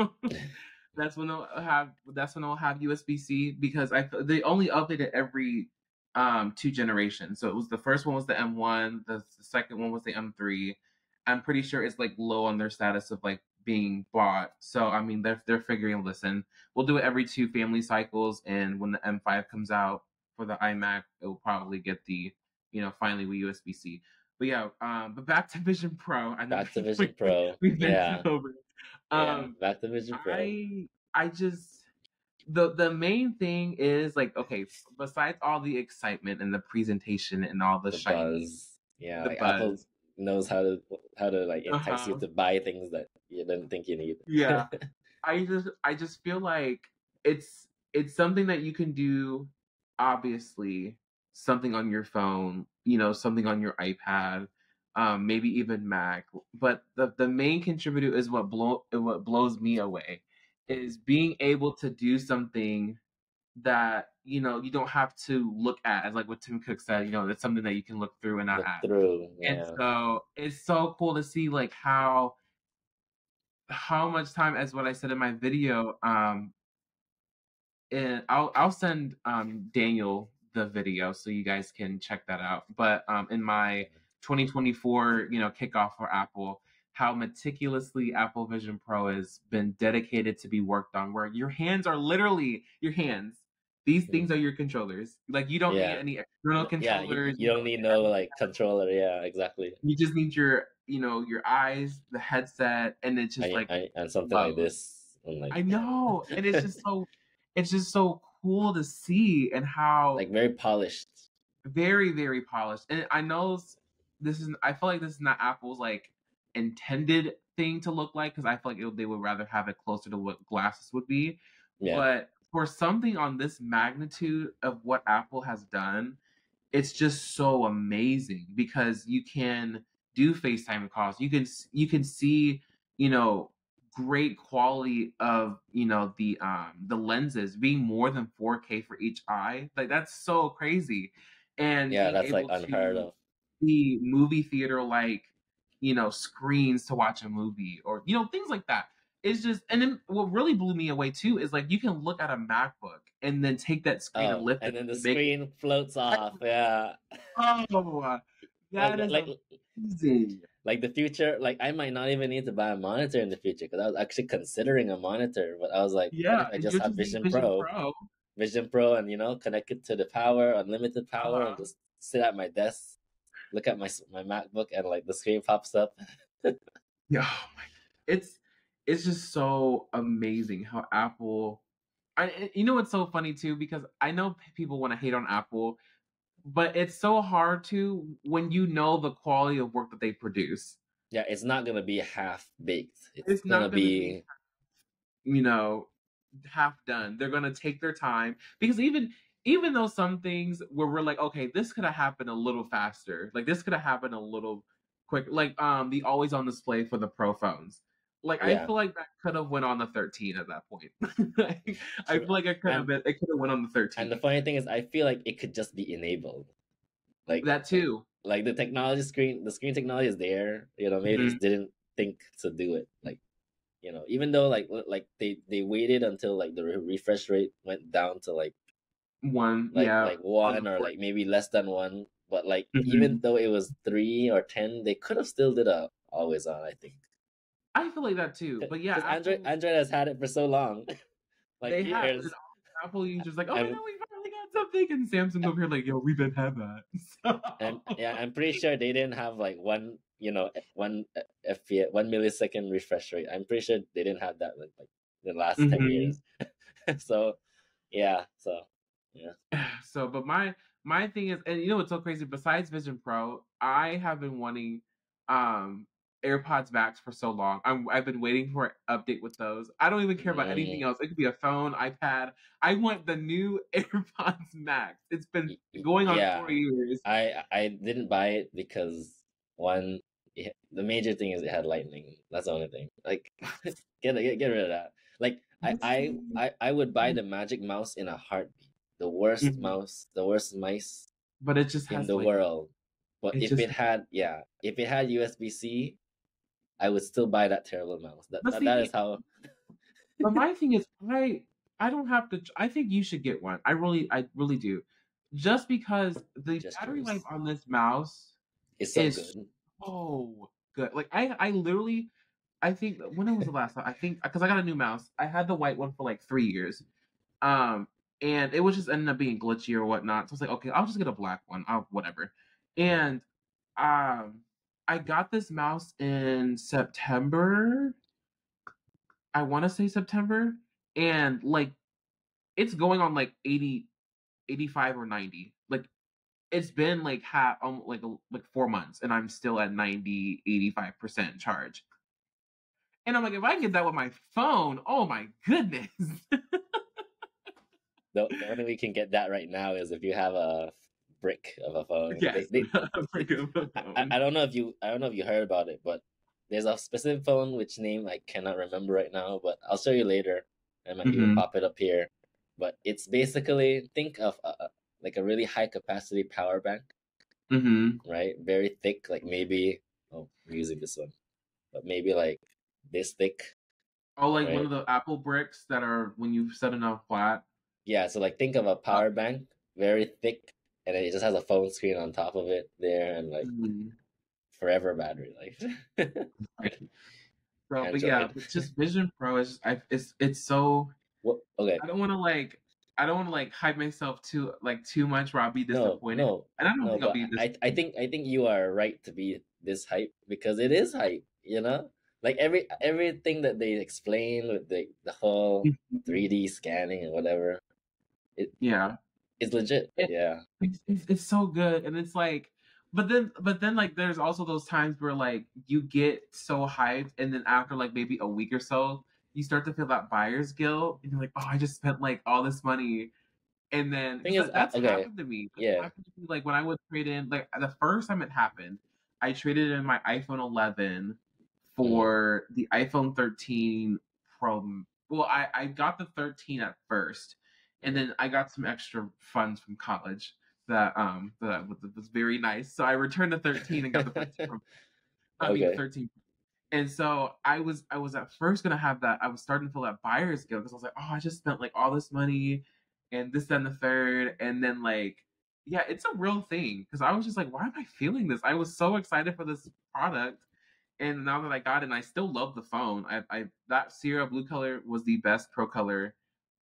That's when they'll have USB-C because they only update it every 2 generations. So it was the first one was the M1, the second one was the M3. I'm pretty sure it's like low on their status of like being bought. So I mean they're figuring, listen, we'll do it every 2 family cycles, and when the M5 comes out for the iMac, it will probably get the finally with USB-C. But yeah, but back to Vision Pro. I know Back to Vision Pro. we've been Yeah. over. Yeah. Um, Back to Vision Pro. I just the main thing is like, okay, besides all the excitement and the presentation and all the The shiny, buzz. Yeah, the like Apple buzz. knows how to like Uh entice you huh. to buy things that you didn't think you need. Yeah. I just feel like it's something that you can do, obviously, something on your phone, something on your iPad, maybe even Mac. But the main contributor is what blows me away is being able to do something that you don't have to look at, as like what Tim Cook said, it's something that you can look through and not Look at. through. And Yeah. so it's so cool to see like how much time, as what I said in my video, and I'll send Daniel the video so you guys can check that out. But in my 2024, kickoff for Apple, how meticulously Apple Vision Pro has been dedicated to be worked on, where your hands are literally your hands. These Mhm. things are your controllers. Like you don't need Yeah. any external Yeah, you, controllers. you don't need no like controller. Yeah, exactly. You just need your eyes, the headset, and it's just like And something like flows. this. I'm like I know, and it's just so cool to see, and how like very polished. very, very polished. And I know I feel like this is not Apple's like intended thing to look like, because I feel like they would rather have it closer to what glasses would be. Yeah. But for something on this magnitude of what Apple has done, it's just so amazing because you can do FaceTime calls. You can see, you know, great quality of, the lenses being more than 4K for each eye. Like that's so crazy. And Yeah, being that's like able unheard to of. see movie theater like, screens to watch a movie, or things like that. It's just, and then what really blew me away too is like you can look at a MacBook and then take that screen and Oh, lift it and then the and make screen floats off. Yeah. Oh, Like that is like amazing. like the future, like I might not even need to buy a monitor in the future because I was actually considering a monitor, but I was like, what if Yeah, I and just you have just need Vision Pro. Vision Pro, and connect it to the power, unlimited power, and Uh-huh. just sit at my desk, look at my MacBook, and like the screen pops up. Yeah, oh my, it's just so amazing how Apple. It's so funny too, because I know people want to hate on Apple, but it's so hard to when you know the quality of work that they produce. Yeah, it's not gonna be half baked. It's It's gonna not going to be, be you know, half done. They're gonna take their time, because even though some things where we're like, okay, this could have happened a little faster, like this could have happened a little quick, like the always on display for the Pro phones. Like I yeah, feel like that could have went on the 13 at that point. Like, I true. feel like it could have went on the And the 13. funny thing is, I feel like it could just be enabled. Like That too. like the screen technology is there. Maybe they Mhm. just didn't think to do it. Like even though like they waited until like the refresh rate went down to One, like yeah, like on the one or 14. like maybe less than one. But like even Mhm. though it was 3 or 10, they could have still did a always on. I think I feel like that too. But yeah, because Android has had it for so long, like they have, and years. all the Apple users like, oh my And god, we finally got something, and Samsung over here like, yo, we've been had that. and So yeah, I'm pretty sure they didn't have like one FPS, 1 millisecond refresh rate. I'm pretty sure they didn't have that like the last 10 years. Mhm. So yeah, so yeah. So, but my thing is, and what's so crazy? Besides Vision Pro, I have been wanting um AirPods Max for so long. I've been waiting for an update with those. I don't even care about anything Mm, else. It could be a phone, iPad. I want the new AirPods Max. It's been going on yeah, 4 years. I didn't buy it because one, the major thing is it had lightning. That's the only thing. Like, get rid of that. Like, I would buy the Magic Mouse in a heartbeat. The worst Mhm. mouse, the worst mice. but it just in has the like world. But it if just it had, yeah, if it had USB-C, I would still buy that terrible mouse. but That is see, how. but my thing is I don't have to. I think you should get one. I really do, just because the battery life Gestures on this mouse is so is good. so good. Like I literally, I think when was the last time? I think because I got a new mouse. I had the white one for like 3 years. Um, and it was just ended up being glitchy or whatnot. So I was like, okay, I'll just get a black one. I'll whatever. Mm. And I got this mouse in September. I want to say September, and like it's going on like 80, 85 or 90. Like it's been like like 4 months, and I'm still at 90, 85% charge. And I'm like, if I can get that with my phone, oh my goodness. The only way we can get that right now is if you have a brick of a phone. Yes, They break up the phone. I don't know if you heard about it, but there's a specific phone which name I cannot remember right now, but I'll show you later. I might even Hmm. pop it up here. But it's basically think of like a really high capacity power bank, Hmm. right? Very thick, like maybe I'm using this one, but maybe like this thick, Oh, like one right? of the Apple bricks that are when you set enough flat. Yeah, so like think of a Uh, power bank, very thick, and it just has a phone screen on top of it there, and like mhm. forever battery life. Right. So, but yeah, Android. but just Vision Pro is it's so What? Okay. I don't want to like I don't want to like hype myself too much where I'll be No, disappointed, no, and I don't no. think I'll But be disappointed. I think you are right to be this hype because it is hype. You know, like everything that they explain with the whole Mhm. 3D scanning and whatever, it Yeah. is legit. It, Yeah. it's so good, and it's like, but then like there's also those times where like you get so hyped, and then after like maybe a week or so, you start to feel that buyer's guilt, and you're like, oh, I just spent like all this money, and then Thing because is, that's okay. happened to me. That's Yeah. happened to me like when I would trade in like the first time it happened, I traded in my iPhone 11 Mm-hmm, for the iPhone 13 Pro. Well, I got the 13 at first, and mm-hmm. then I got some extra funds from college that was very nice. So I returned the 13 and got the 13 Pro. I mean the Okay. 13. And so I was at first gonna have that. I was starting to feel that buyer's guilt because I was like, oh, I just spent like all this money and this, that, and the third. And then like, yeah, it's a real thing. Because I was just like, why am I feeling this? I was so excited for this product. And now that I got it, and I still love the phone. I that Sierra blue color was the best pro color.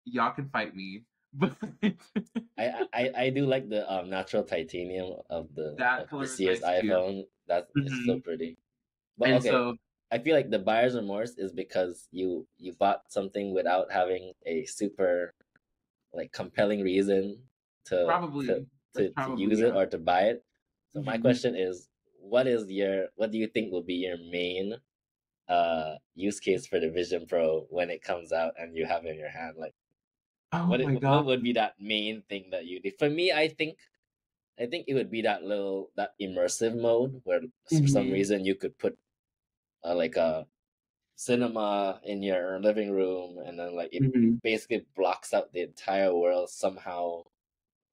Y'all can fight me. But I do like the natural titanium that of color this is year's nice too. iPhone. That is so Hmm. pretty. But And okay, so I feel like the buyer's remorse is because you bought something without having a super like compelling reason to to probably that's to probably use it yeah. or to buy it. So my Hmm. question is, what do you think will be your main use case for the Vision Pro when it comes out and you have it in your hand? Like Oh my what god. would be that main thing that you do? For me, I think it would be that immersive mode where for some Hmm. reason you could put like a cinema in your living room and then like it Hmm. basically blocks out the entire world somehow.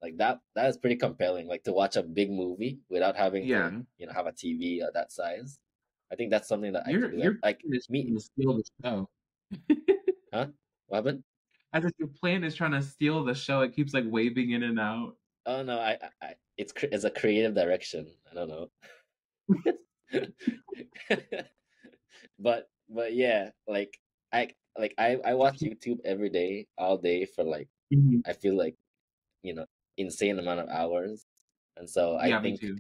Like that is pretty compelling. Like to watch a big movie without having to, Yeah. have a TV of that size. I think that's something that I could do. Your Like plan is me, trying to steal the show. huh? What happened? I said your plan is trying to steal the show. It keeps like waving in and out. Oh no, it's a creative direction. I don't know. But yeah, I watch YouTube every day, all day for like Mhm. I feel like, insane amount of hours. And so Yeah, me too.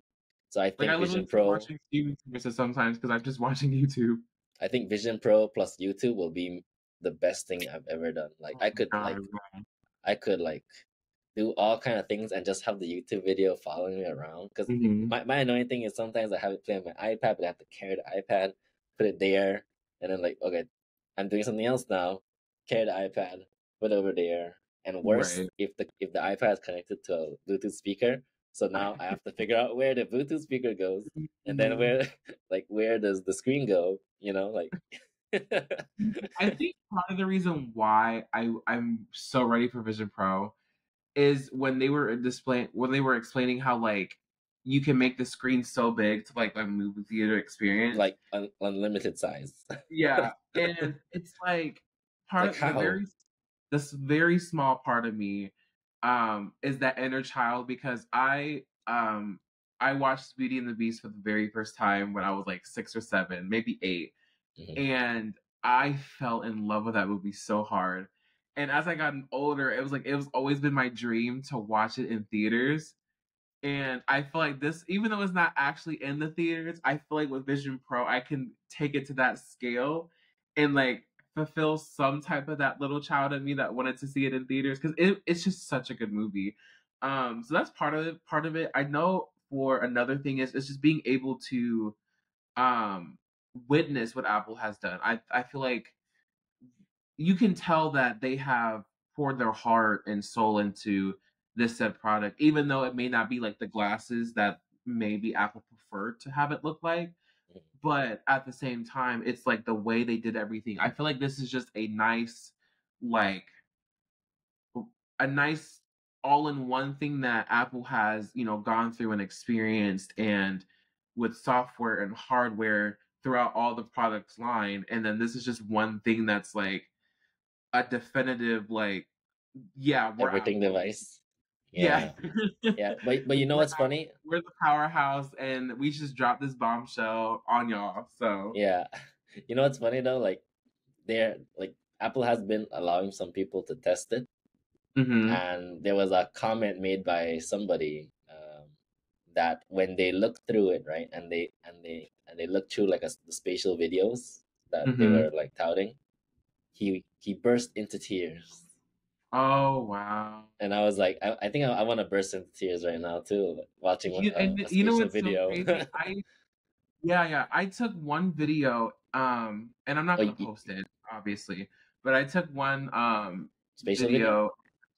I Like I think literally Vision start Pro watching streaming services sometimes because I'm just watching YouTube. I think Vision Pro plus YouTube will be the best thing I've ever done. Like Oh my god. I could like do all kind of things and just have the YouTube video following me around. Because Hmm. my annoying thing is sometimes I have it play on my iPad, but I have to carry the iPad, put it there, and then like, okay, I'm doing something else now. Carry the iPad, put it over there. And worse, Right. if the iPad is connected to a Bluetooth speaker, so now I have to figure out where the Bluetooth speaker goes, and then Mhm. where does the screen go? Like. I think part of the reason why I'm so ready for Vision Pro is when they were explaining how like you can make the screen so big to like a movie theater experience. Like unlimited size. Yeah, and it's like It's part like of the how? this very small part of me is that inner child, because I watched Beauty and the Beast for the very first time when I was like 6 or 7, maybe 8, Mhm. and I fell in love with that movie so hard. And as I got older, it was like it was always been my dream to watch it in theaters. And I feel like this, even though it's not actually in the theaters, I feel like with Vision Pro, I can take it to that scale and like fulfill some type of that little child in me that wanted to see it in theaters, because it's just such a good movie. So that's part of it. Part of it, I know. For another thing is it's just being able to um witness what Apple has done. I feel like you can tell that they have poured their heart and soul into this said product, even though it may not be like the glasses that maybe Apple preferred to have it look like. But at the same time, it's like the way they did everything. I feel like this is just like a nice all-in-one thing that Apple has, gone through and experienced, and with software and hardware throughout all the products line. And then this is just one thing that's like a definitive, like, yeah, we're Everything Apple. device. Yeah. Yeah. Yeah. But you know what's funny? We're the powerhouse, and we just dropped this bombshell on y'all. So, Yeah. You know what's funny though? Like they're like Apple has been allowing some people to test it, hmm and there was a comment made by somebody that when they looked through it, right, and they looked through like the spatial videos that they hmm were like touting, he burst into tears, oh wow. and I was like, I think I want to burst into tears right now too, like, watching And a you know spatial what's so video. crazy? I took one video, and I'm not Oh, gonna post it, obviously, but I took one spatial video. video,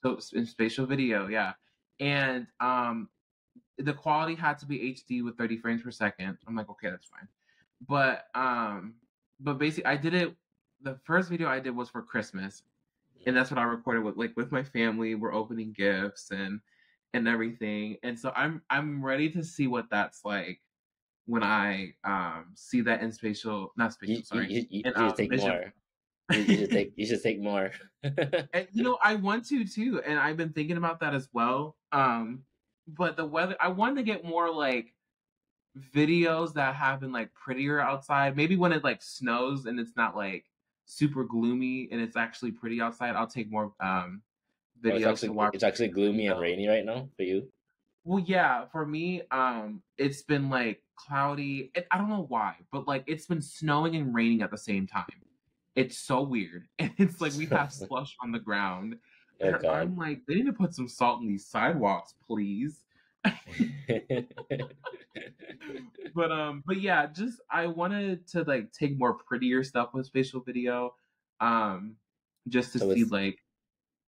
so in spatial video, yeah, and the quality had to be HD with 30 frames per second. I'm like, okay, that's fine. But basically I did it, the first video I did was for Christmas, and that's what I recorded with my family. We're opening gifts and everything. And so I'm ready to see what that's like when I see that in spatial, not You spatial, you sorry, you, you in you should take Vision. more. You should take more. And I want to too, and I've been thinking about that as well. But the weather, I wanted to get more like videos that have been like prettier outside. Maybe when it like snows and it's not like super gloomy and it's actually pretty outside, I'll take more Oh, it's videos to actually watch. it's actually gloomy and rainy right now for you. Well, yeah, for me, it's been like cloudy. I don't know why, but like it's been snowing and raining at the same time. It's so weird. And it's like we have slush on the ground. Oh And God. I'm like, they need to put some salt in these sidewalks, please. But yeah, just I wanted to like take more prettier stuff with spatial video. Um, just to so see it's like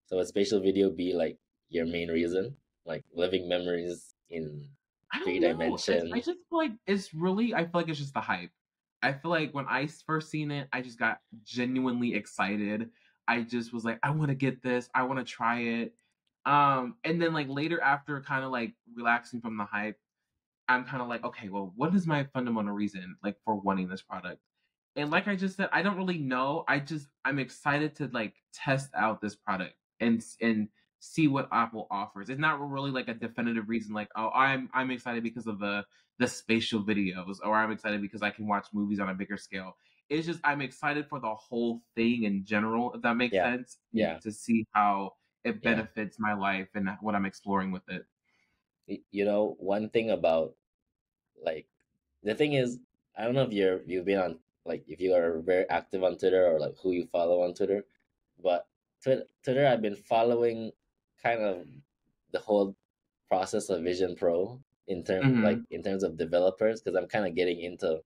so a spatial video be like your main reason, like living memories in I three don't know. I dimension. just feel like it's really. I feel like it's just the hype. I feel like when I first seen it, I just got genuinely excited. I just was like, I want to get this. I want to try it. And then like later, after kind of like relaxing from the hype, I'm kind of like, okay, well, what is my fundamental reason like for wanting this product? And like I just said, I don't really know. I'm excited to like test out this product and see what Apple offers. It's not really like a definitive reason like, oh, I'm excited because of the spatial videos, or I'm excited because I can watch movies on a bigger scale. It's just I'm excited for the whole thing in general, if that makes Yeah, sense, yeah, to see how it yeah. benefits my life and what I'm exploring with it. You know, one thing about like the thing is, I don't know if you've been on, like, if you are very active on Twitter or like who you follow on Twitter, but Twitter I've been following kind of the whole process of Vision Pro hmm in terms of developers, because I'm kind of getting into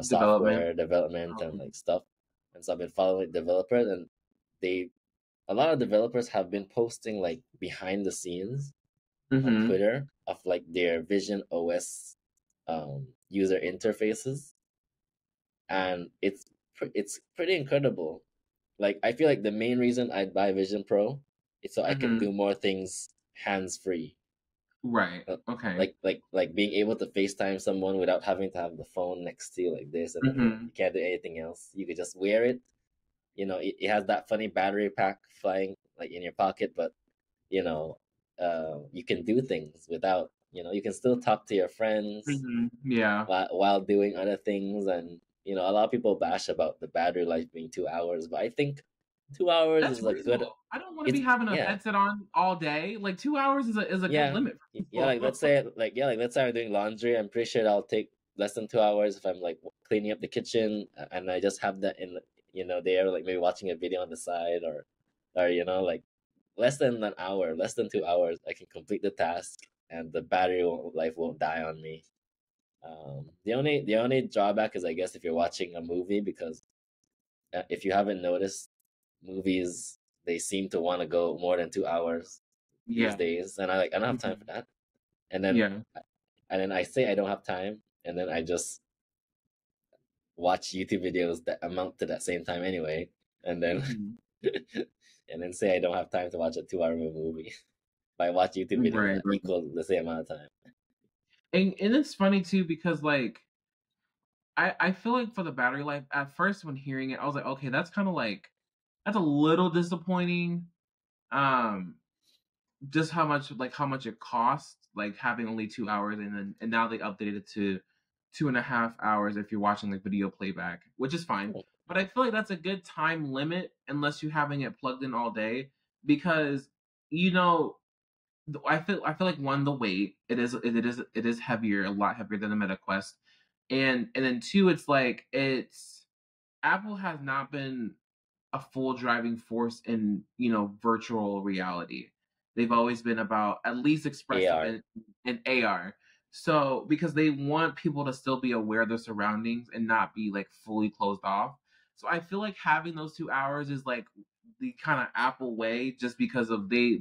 Development. software development and like stuff, and so I've been following developers, and they a lot of developers have been posting like behind the scenes on hmm Twitter of like their Vision OS user interfaces, and it's pretty incredible. Like I feel like the main reason I'd buy Vision Pro so I can Mm-hmm. do more things hands free. Right. Okay. Like being able to FaceTime someone without having to have the phone next to you like this, and then Mm-hmm. you can't do anything else. You could just wear it. It has that funny battery pack flying like in your pocket, but you know, you can do things without. You can still talk to your friends Mm-hmm. Yeah. while doing other things, and a lot of people bash about the battery life being 2 hours, but I think 2 hours That's is a good. reasonable. I don't want to It's be having a yeah. headset on all day. Like 2 hours is a good Yeah, limit for yeah. Like people. let's say I'm doing laundry. I'm pretty sure that'll take less than 2 hours if I'm like cleaning up the kitchen, and I just have that in there, like maybe watching a video on the side, or like less than an hour, less than 2 hours, I can complete the task, and the life won't die on me. The only drawback is, I guess, if you're watching a movie, because if you haven't noticed, movies, they seem to want to go more than 2 hours these Yeah. days, and I don't have time for Mhm. that. And then Yeah. I say I don't have time, and then I just watch YouTube videos that amount to that same time anyway, and then Mhm. and then say I don't have time to watch a 2 hour movie. But I watch YouTube videos Right, that right. equal the same amount of time. And it's funny too because like I feel like for the battery life, at first when hearing it, I was like, okay, that's kind of like that's a little disappointing. Um, just how much it costs, like having only 2 hours, and now they updated it to 2.5 hours if you're watching like video playback, which is fine. But I feel like that's a good time limit unless you're having it plugged in all day because you know I feel like one, the weight, it is heavier, a lot heavier than the MetaQuest, and then two, it's like it's Apple has not been a full driving force in virtual reality. They've always been about at least expressive AR. in AR. So because they want people to still be aware of their surroundings and not be like fully closed off. So I feel like having those 2 hours is like the kind of Apple way, just because of they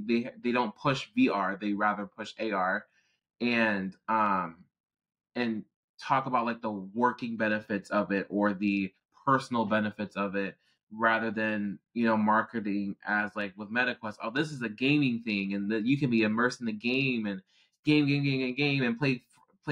don't push VR, they rather push AR, and and talk about like the working benefits of it or the personal benefits of it rather than marketing as like with MetaQuest. Oh, this is a gaming thing, and that you can be immersed in the game and game and play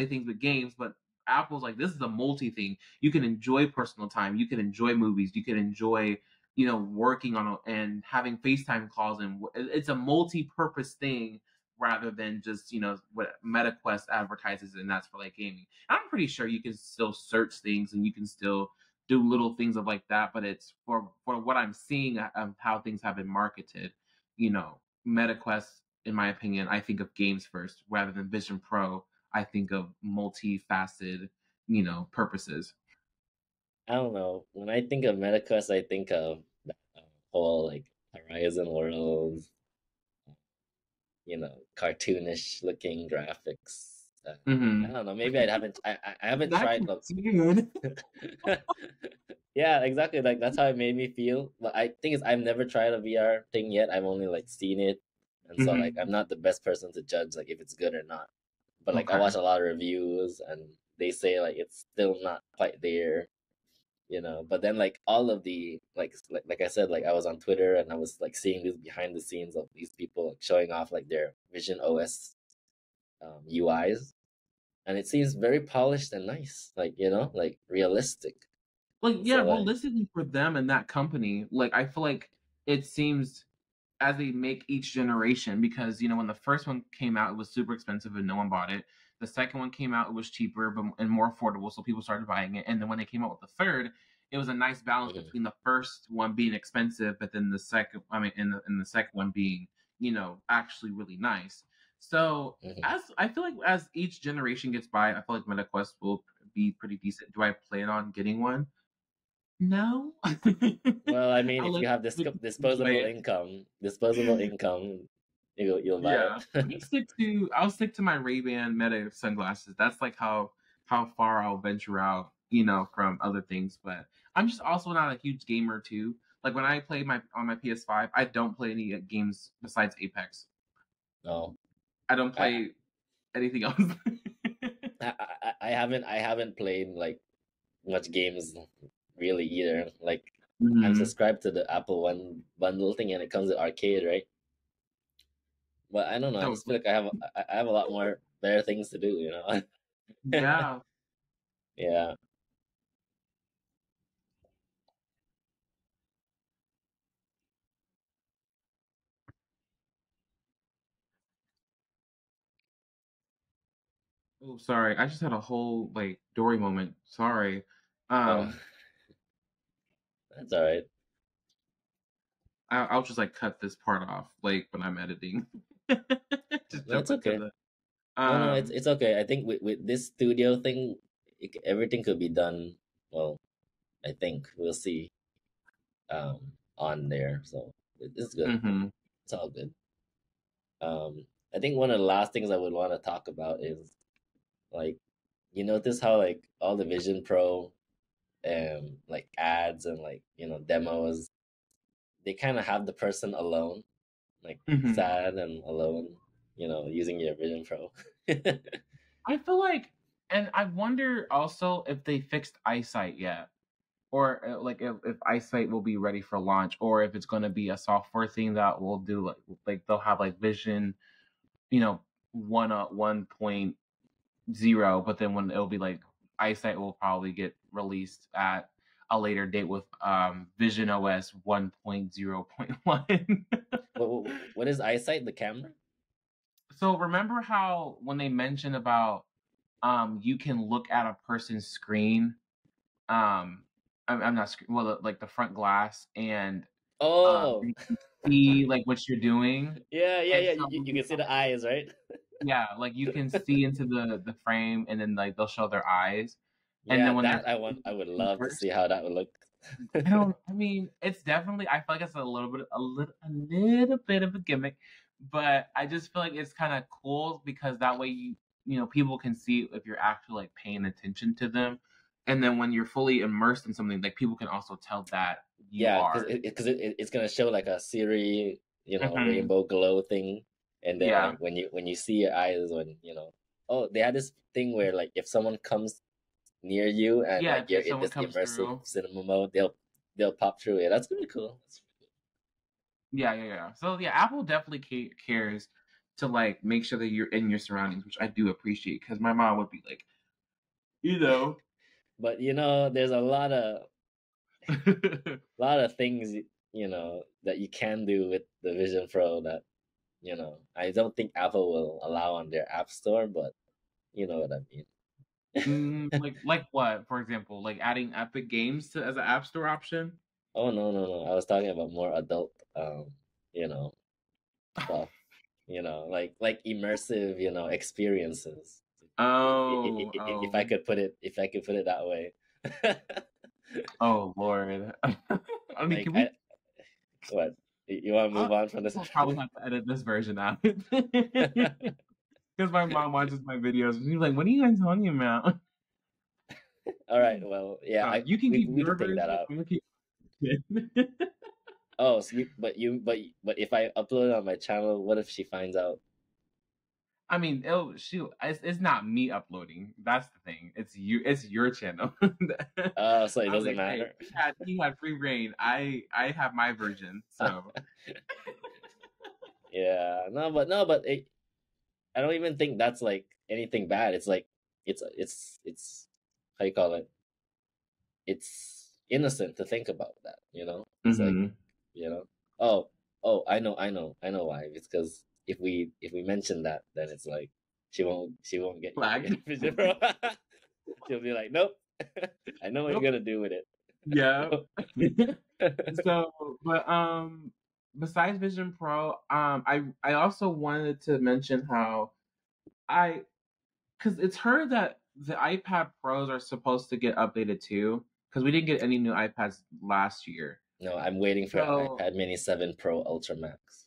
things with games. But Apple's like, this is a multi thing. You can enjoy personal time. You can enjoy movies. You can enjoy working on and having FaceTime calls, and it's a multi-purpose thing rather than just what MetaQuest advertises, and that's for like gaming. I'm pretty sure you can still search things and you can still do little things of like that, but it's for what I'm seeing of how things have been marketed. MetaQuest, in my opinion, I think of games first rather than Vision Pro. I think of multifaceted, purposes. I don't know. When I think of MetaQuest, I think of that whole like Horizon Worlds, cartoonish looking graphics. I Mm-hmm. don't know. Maybe I haven't. I haven't That tried. could Look. be good. Yeah, exactly. Like that's how it made me feel. But I think is I've never tried a VR thing yet. I've only like seen it, and so like I'm Mm-hmm. not the best person to judge like if it's good or not. But like I Okay. watch a lot of reviews, and they say like it's still not quite there. But then like all of the like I said, like I was on Twitter, and I was like seeing these behind the scenes of these people like showing off like their Vision OS UIs, and it seems very polished and nice, like like realistic. Like, And yeah, so like realistically for them and that company, like I feel like it seems as they make each generation, because when the first one came out, it was super expensive and no one bought it. The second one came out, it was cheaper but and more affordable, so people started buying it. And then when they came out with the third, it was a nice balance mhm, between the first one being expensive, but then the second, I mean, in the second one being, actually really nice. So mhm. as I feel like as each generation gets by, I feel like MetaQuest will be pretty decent. Do I plan on getting one? No. Well, I mean, I'll if let you have people enjoy disposable it. income, you'll buy Yeah, it. I'll stick to my Ray-Ban Meta sunglasses. That's like how far I'll venture out, from other things. But I'm just also not a huge gamer too. Like when I play my on my PS5, I don't play any games besides Apex. No, I don't I, play anything else. I haven't played like much games really either. Like I'm Hmm. subscribed to the Apple One bundle thing, and it comes with arcade, right? But I don't know. I So just feel like I have a lot more better things to do. You know. yeah. Yeah. Oh, sorry. I just had a whole like Dory moment. Sorry. Oh, Um, that's all right. I'll just like cut this part off like when I'm editing. Just No, jump it's into okay. the No, no, um. it's okay. I think with this studio thing, everything could be done. Well, I think we'll see. On there, so it's good. Mhm. It's all good. I think one of the last things I would want to talk about is like, you notice how like all the Vision Pro like ads and like demos, they kind of have the person alone, like Mhm. sad and alone, using your Vision Pro. I feel like, and I wonder also if they fixed eyesight yet, or like if eyesight will be ready for launch, or if it's going to be a software thing that will do like they'll have like vision, you know, 1.0, but then when it'll be like eyesight will probably get released at a later date with Vision OS 1.0.1. What is eyesight? The camera? So remember how when they mentioned about you can look at a person's screen, I'm not well, like the front glass, and Oh, you can see like what you're doing, yeah, yeah, and yeah. so You can see the eyes, right? yeah, like you can see into the frame, and then like they'll show their eyes, and Yeah, then when they're that I would love to immersed, see how that would look. I don't. I mean, it's definitely. I feel like it's a little bit of a gimmick, but I just feel like it's kind of cool because that way people can see if you're actually like paying attention to them, and then when you're fully immersed in something, like people can also tell that you Yeah, are. it's gonna show like a Siri, Hmm. rainbow glow thing, and then Yeah, like when you see your eyes, oh, they had this thing where like if someone comes near you and yeah. like you're If in someone this comes immersive through, cinema mode, they'll pop through it. That's gonna be cool. yeah, yeah, yeah. So yeah, Apple definitely cares to like make sure that you're in your surroundings, which I do appreciate because my mom would be like, you know. But there's a lot of things that you can do with the Vision Pro that I don't think Apple will allow on their App Store, but you know what I mean. Like what? For example, like adding Epic Games to as an App Store option. Oh, no, no, no. I was talking about more adult, you know, stuff. Like immersive, experiences. Oh, If I oh, could put it, that way. oh, Lord. I mean, Like can we? I, what? You want to move on from this? We'll probably have to edit this version out because my mom watches my videos. And she's like, "What are you guys talking about?" All right. Well, yeah. You can keep We your could take that version. out. I'm gonna keep. Oh, so but if I upload it on my channel, what if she finds out? I mean, it's not me uploading. That's the thing. It's you. It's your channel. Oh, so it I was doesn't like, hey, matter. he had free reign. I have my version. So Yeah. No, but I don't even think that's like anything bad. It's like it's how you call it? It's innocent to think about that, It's like, hmm you know. Oh, oh, I know why. It's because if we mention that, then it's like she won't get flag. Vision Pro. She'll be like, nope. I know what Nope. you're gonna do with it. Yeah. So, but besides Vision Pro, I also wanted to mention how I because it's heard that the iPad Pros are supposed to get updated too because we didn't get any new iPads last year. No, I'm waiting for So iPad Mini 7 Pro Ultra Max.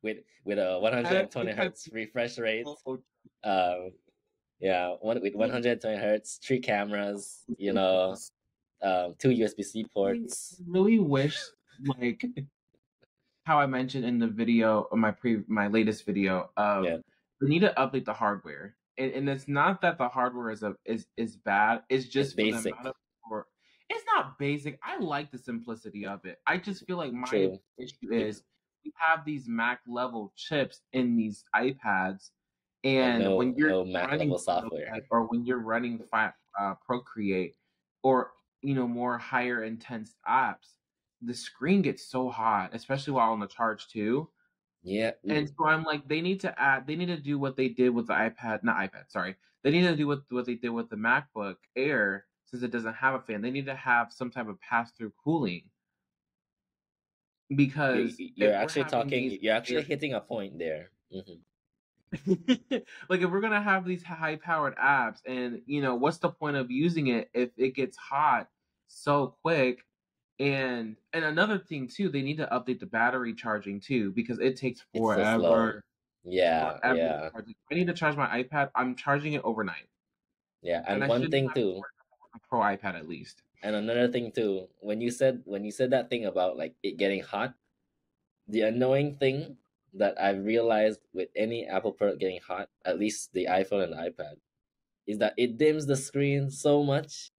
With a 120 iPad hertz refresh rate. Pro. Um, yeah, with 120 hertz, three cameras, two USB-C I ports. really wish like how I mentioned in the video, or my latest video, Yeah, we need to update the hardware, and it's not that the hardware is bad. It's it's just for the amount basic. of work. It's not basic. I like the simplicity of it. I just feel like my True. issue If is we have these Mac level chips in these iPads, Like and when you're no Mac running level Final software. Cut or when you're running Procreate or more higher intense apps, the screen gets so hot, especially while on the charge too. Yeah. And Ooh. so I'm like, they need to do what they did with the iPad, not iPad, sorry. They need to do what they did with the MacBook Air, since it doesn't have a fan. They need to have some type of pass through cooling, because You're if we're actually having talking. these You're actually hitting a point there. like if we're gonna have these high powered apps, and what's the point of using it if it gets hot so quick? And another thing too, they need to update the battery charging too, because it takes It's so slow. forever. Yeah, Forever to yeah, charge. I need to charge my iPad. I'm charging it overnight, yeah. and And I one shouldn't thing have to too, worry about a pro iPad at least. and another thing too. When you said that thing about like it getting hot, the annoying thing that I've realized with any Apple product getting hot, at least the iPhone and the iPad, is that it dims the screen so much,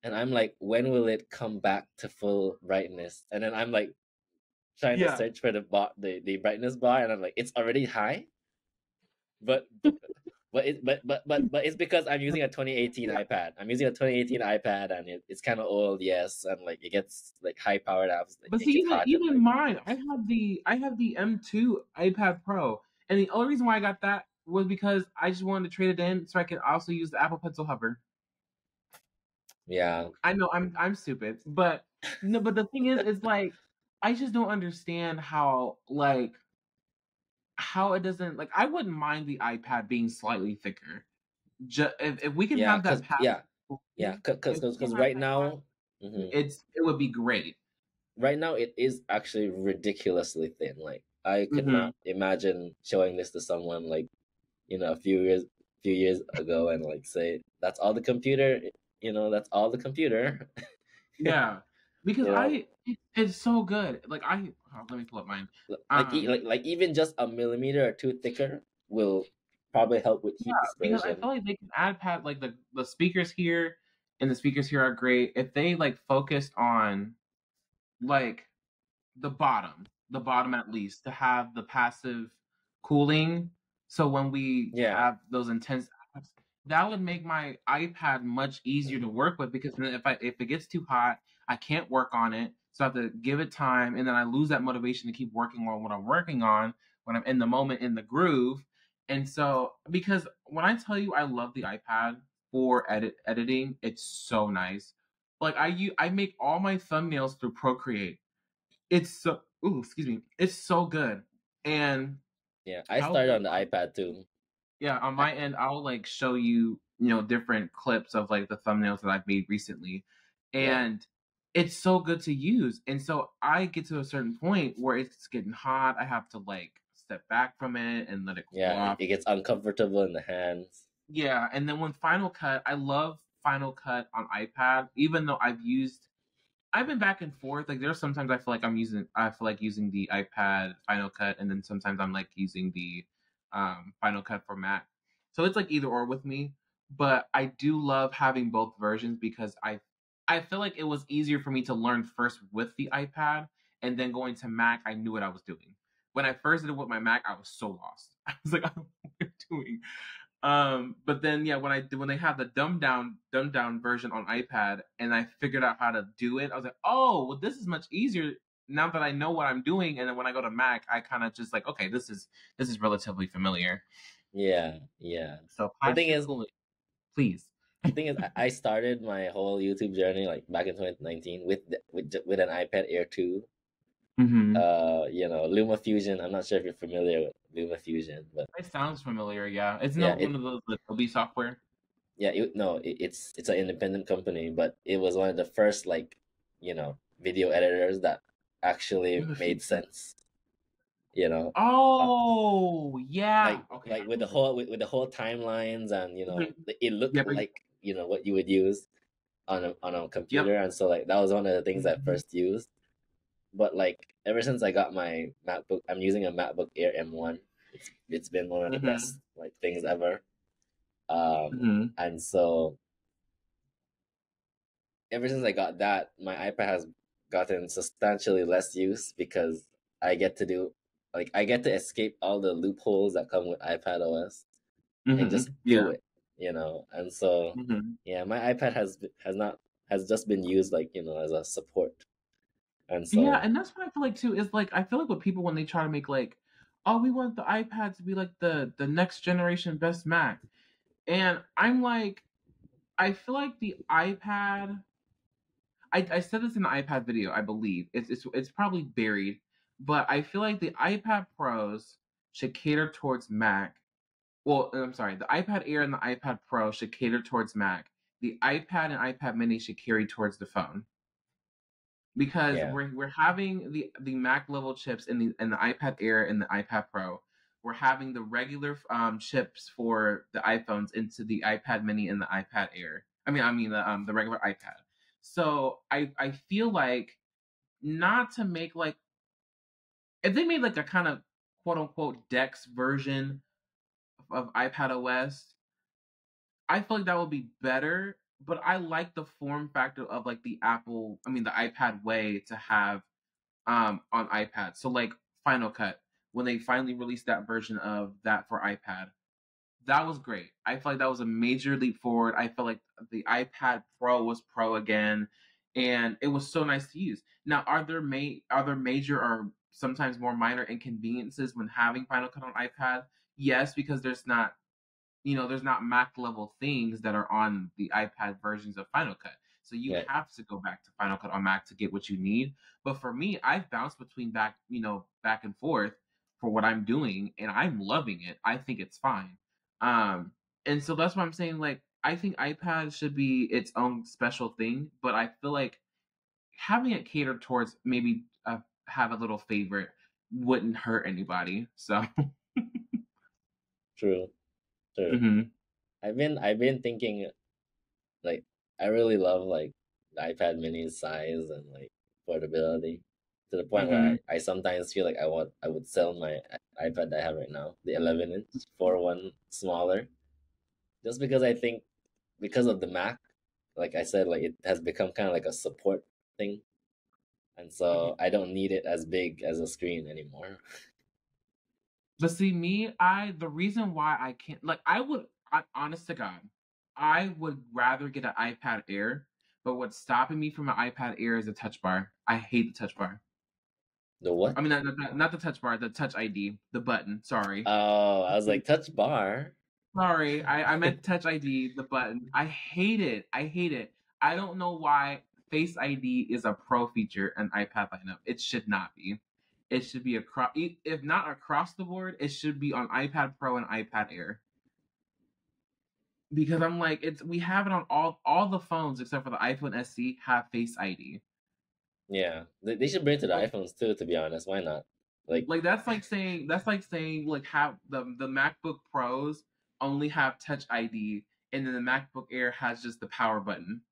and I'm like, when will it come back to full brightness? And then I'm like trying to Yeah, search for the brightness bar, and I'm like, it's already high, but it's because I'm using a 2018 yeah. iPad. I'm using a 2018 iPad, and it's kind of old, yes, and like it gets like high powered apps. Like, But it see, gets even hot and even like mine, I have the M2 iPad Pro, and the only reason why I got that was because I just wanted to trade it in so I could also use the Apple Pencil Hover. yeah, I know I'm stupid, but no. But the thing is like I just don't understand how it doesn't, like, I wouldn't mind the iPad being slightly thicker. If we can yeah, have that cause pass, yeah, yeah, if we can cause have right that pass, now, mhm, it would be great. right now it is actually ridiculously thin. Like I could Hmm. not imagine showing this to someone like a few years ago and like say that's all the computer. That's all the computer. Yeah, because you know it's so good. Like let me pull up mine. like Um, like even just a millimeter or two thicker will probably help with heat because I dispersion. feel like they can add pad, like the speakers here, and the speakers here are great if they like focused on like the bottom at least, to have the passive cooling. So when we Yeah, have those intense apps, that would make my iPad much easier to work with, because then if it gets too hot, I can't work on it. So I have to give it time, and then I lose that motivation to keep working on what I'm working on when I'm in the moment, in the groove. And so, because when I tell you I love the iPad for editing, it's so nice. Like I make all my thumbnails through Procreate. It's so, ooh, excuse me. It's so good. And yeah. I I'll started be on the iPad too. yeah, on I, my end, I'll like show you, different clips of like the thumbnails that I've made recently. yeah, And it's so good to use. And so I get to a certain point where it's getting hot. I have to like step back from it and let it cool yeah. It, off. it gets uncomfortable in the hands. Yeah, and then when Final Cut, I love Final Cut on iPad, even though I've been back and forth. Like there's sometimes I feel like using the iPad Final Cut, and then sometimes I'm like using the Final Cut for Mac. So it's like either or with me. But I do love having both versions, because I feel like it was easier for me to learn first with the iPad, and then going to Mac, I knew what I was doing. When I first did it with my Mac, I was so lost. I was like, I don't know what I'm doing. But then yeah, when they have the dumbed down version on iPad, and I figured out how to do it, I was like, oh, well, this is much easier now that I know what I'm doing. And then when I go to Mac, I kind of just like, okay, this is relatively familiar. Yeah, yeah. So The thing pass through is, cooling, please. the thing is, I started my whole YouTube journey like back in 2019 with an iPad Air 2. Mm-hmm. Luma Fusion. I'm not sure if you're familiar with Luma Fusion, but It sounds familiar, yeah. It's yeah, not one of those Adobe software. yeah, no, it's an independent company, but it was one of the first like, video editors that actually made sense. You know, uh, Oh yeah. Okay. like with the whole timelines, and Mhm. it looked Yep. like what you would use on a Yep. computer, and so like that was one of the things I Mhm. first used. But like ever since I got my MacBook, I'm using a MacBook Air M1. It's been one of the best Mhm. like things ever. Mhm. And so ever since I got that, my iPad has gotten substantially less use because I get to do, like, I get to escape all the loopholes that come with iPad OS and just do Yeah. it, you know. And so, hmm yeah, my iPad has just been used, like, you know, as a support. And Yeah, so, and that's what I feel like too. Is like I feel like with people when they try to make like, oh, we want the iPad to be like the next generation best Mac, and I'm like, I feel like the iPad. I said this in the iPad video, I believe. It's probably buried, but I feel like the iPad Pros should cater towards Mac. Well, I'm sorry, the iPad Air and the iPad Pro should cater towards Mac. The iPad and iPad Mini should carry towards the phone because yeah, we're having the Mac level chips in the iPad Air and the iPad Pro. We're having the regular chips for the iPhones into the iPad Mini and the iPad Air. I mean the regular iPad. So I feel like not to make like if they made like a kind of quote unquote Dex version of iPad OS, I feel like that would be better. But I like the form factor of like the iPad way to have on iPad. So like Final Cut, when they finally released that version of that for iPad, that was great. I feel like that was a major leap forward. I felt like the iPad Pro was pro again, and it was so nice to use. Now, are there major or sometimes more minor inconveniences when having Final Cut on iPad? Yes, because there's not Mac level things that are on the iPad versions of Final Cut. So you right, have to go back to Final Cut on Mac to get what you need. But for me, I've bounced between back and forth for what I'm doing, and I'm loving it. I think it's fine. Um, and so that's why I'm saying like I think iPad should be its own special thing, but I feel like having it catered towards maybe have a little favorite wouldn't hurt anybody. So true, true. hmm I've been thinking, like, I really love, like, the iPad mini's size and, like, portability, to the point where hmm I sometimes feel like I would sell my iPad I have right now, the 11 inch, for one smaller, just because I think, because of the Mac, like I said, like, it has become kind of like a support thing, and so I don't need it as big as a screen anymore. But see, the reason why I can't, like, honest to God, I would rather get an iPad Air, but what's stopping me from an iPad Air is the touch bar. I hate the touch bar. The what? I mean, not the touch bar, the touch ID, the button. Sorry. Oh, I was like, touch bar. Sorry. I meant touch ID, the button. I hate it. I hate it. I don't know why Face ID is a pro feature in iPad lineup. It should not be. It should be if not across the board, it should be on iPad Pro and iPad Air. Because I'm like, we have it on all the phones except for the iPhone SE have Face ID. Yeah, they should bring it to the Like, iPhones too. To be honest, why not? Like, like that's like saying like have the MacBook Pros only have Touch ID and then the MacBook Air has just the power button.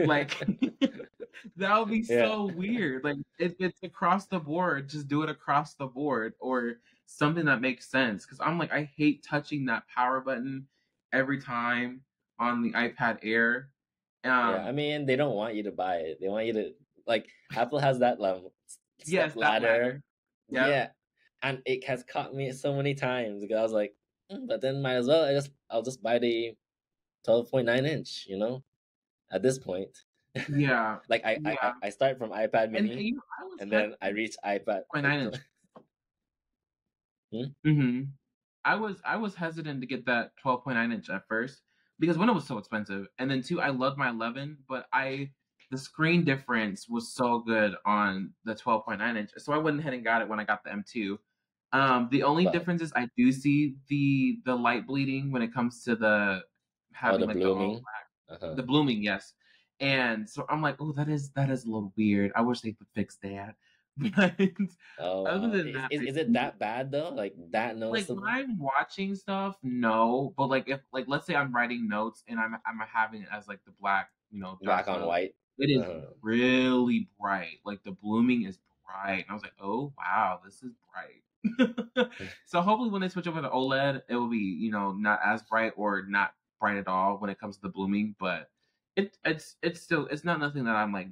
Like that would be yeah, so weird. Like it's across the board, just do it across the board or something that makes sense. Because I'm like, I hate touching that power button every time on the iPad Air. yeah. I Um, mean, they don't want you to buy it. They want you to, like, Apple has that step yes, that ladder. ladder. Yep. Yeah, and it has caught me so many times because I was like, but then might as well. I'll just buy the 12.9 inch. You know, at this point, Yeah. like Yeah. I start from iPad And Mini, I was and then I hesitant reach iPad. 0.9 inch. Hmm? hmm I was hesitant to get that 12.9 inch at first because one, it was so expensive, and then two, I loved my 11, but the screen difference was so good on the 12.9 inch, so I went ahead and got it when I got the M2. The only But difference is I do see the light bleeding when it comes to the oh, having the like the all blooming. Uh-huh. the blooming, yes. And so I'm like, oh, that is a little weird. I wish they would fix that. Oh But other wow. than that, Is it that bad though? Like, that like when noticeable? I'm watching stuff, no. But like if like let's say I'm writing notes and I'm having it as like the black, Black dark on mode, white. it is Uh-huh. really bright. Like the blooming is bright. And I was like, oh wow, this is bright. So hopefully when they switch over to OLED, it will be, not as bright or not bright at all when it comes to the blooming. But it's not nothing that I'm like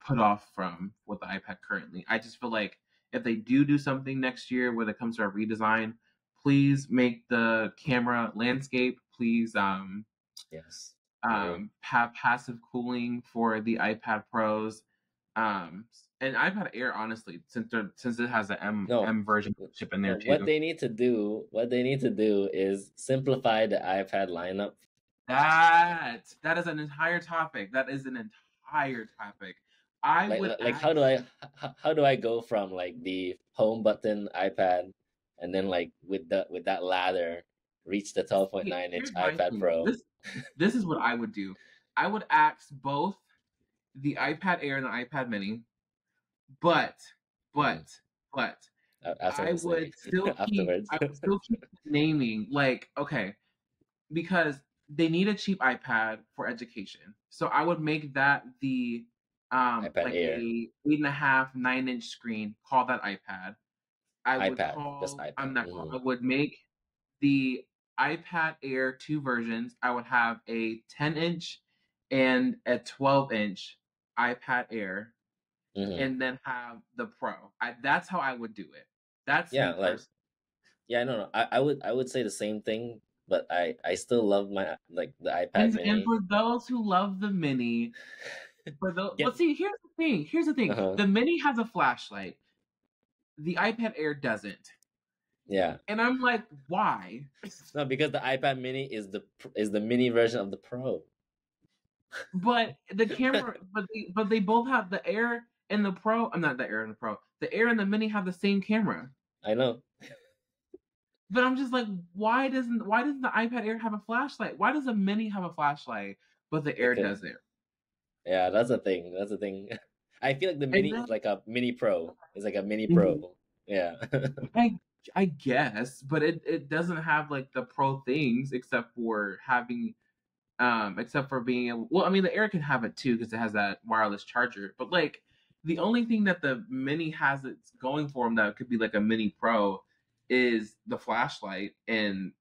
put off from with the iPad currently. I just feel like if they do something next year when it comes to a redesign, please make the camera landscape. Please Yes, agree. have passive cooling for the iPad Pros. And iPad Air, honestly, since it has the No, M version chip in there no. What too. they need to do, is simplify the iPad lineup. That is an entire topic. That is an entire topic. I would Like ask. how do I go from like the home button iPad, and then like with that ladder reach the 12.9-inch Here's my iPad thing. Pro? This is what I would do. I would ask both the iPad Air and the iPad Mini, but Mhm. but but After I this name would still keep afterwards. naming, like, okay, because they need a cheap iPad for education. So I would make that the iPad like Air, a 8.5, 9-inch screen. Call that iPad. I would iPad, just call iPad. I'm not call I would make the iPad Air two versions. I would have a 10-inch and a 12-inch iPad Air, Hmm. and then have the Pro. That's how I would do it. That's Yeah, me like, personally. yeah, no, no. I would say the same thing, but I still love my like the iPad And Mini. for those who love the Mini, Get but see, here's the thing. Here's the thing. uh-huh. The Mini has a flashlight. The iPad Air doesn't. Yeah. And I'm like, why? No, because the iPad Mini is the mini version of the Pro. But the camera, but they both have the Air and the Pro. I'm not the Air and the Pro. The Air and the Mini have the same camera. I know. But I'm just like, why doesn't the iPad Air have a flashlight? Why does the Mini have a flashlight, but the Air Because doesn't? yeah, that's the thing. That's the thing. I feel like the And Mini then is like a mini Pro. It's like a mini Mhm. Pro. Yeah. I I guess, but it doesn't have like the pro things except for being able, well, I mean, the Air can have it too because it has that wireless charger. But like the only thing that the Mini has that's going for them that could be like a Mini Pro is the flashlight, and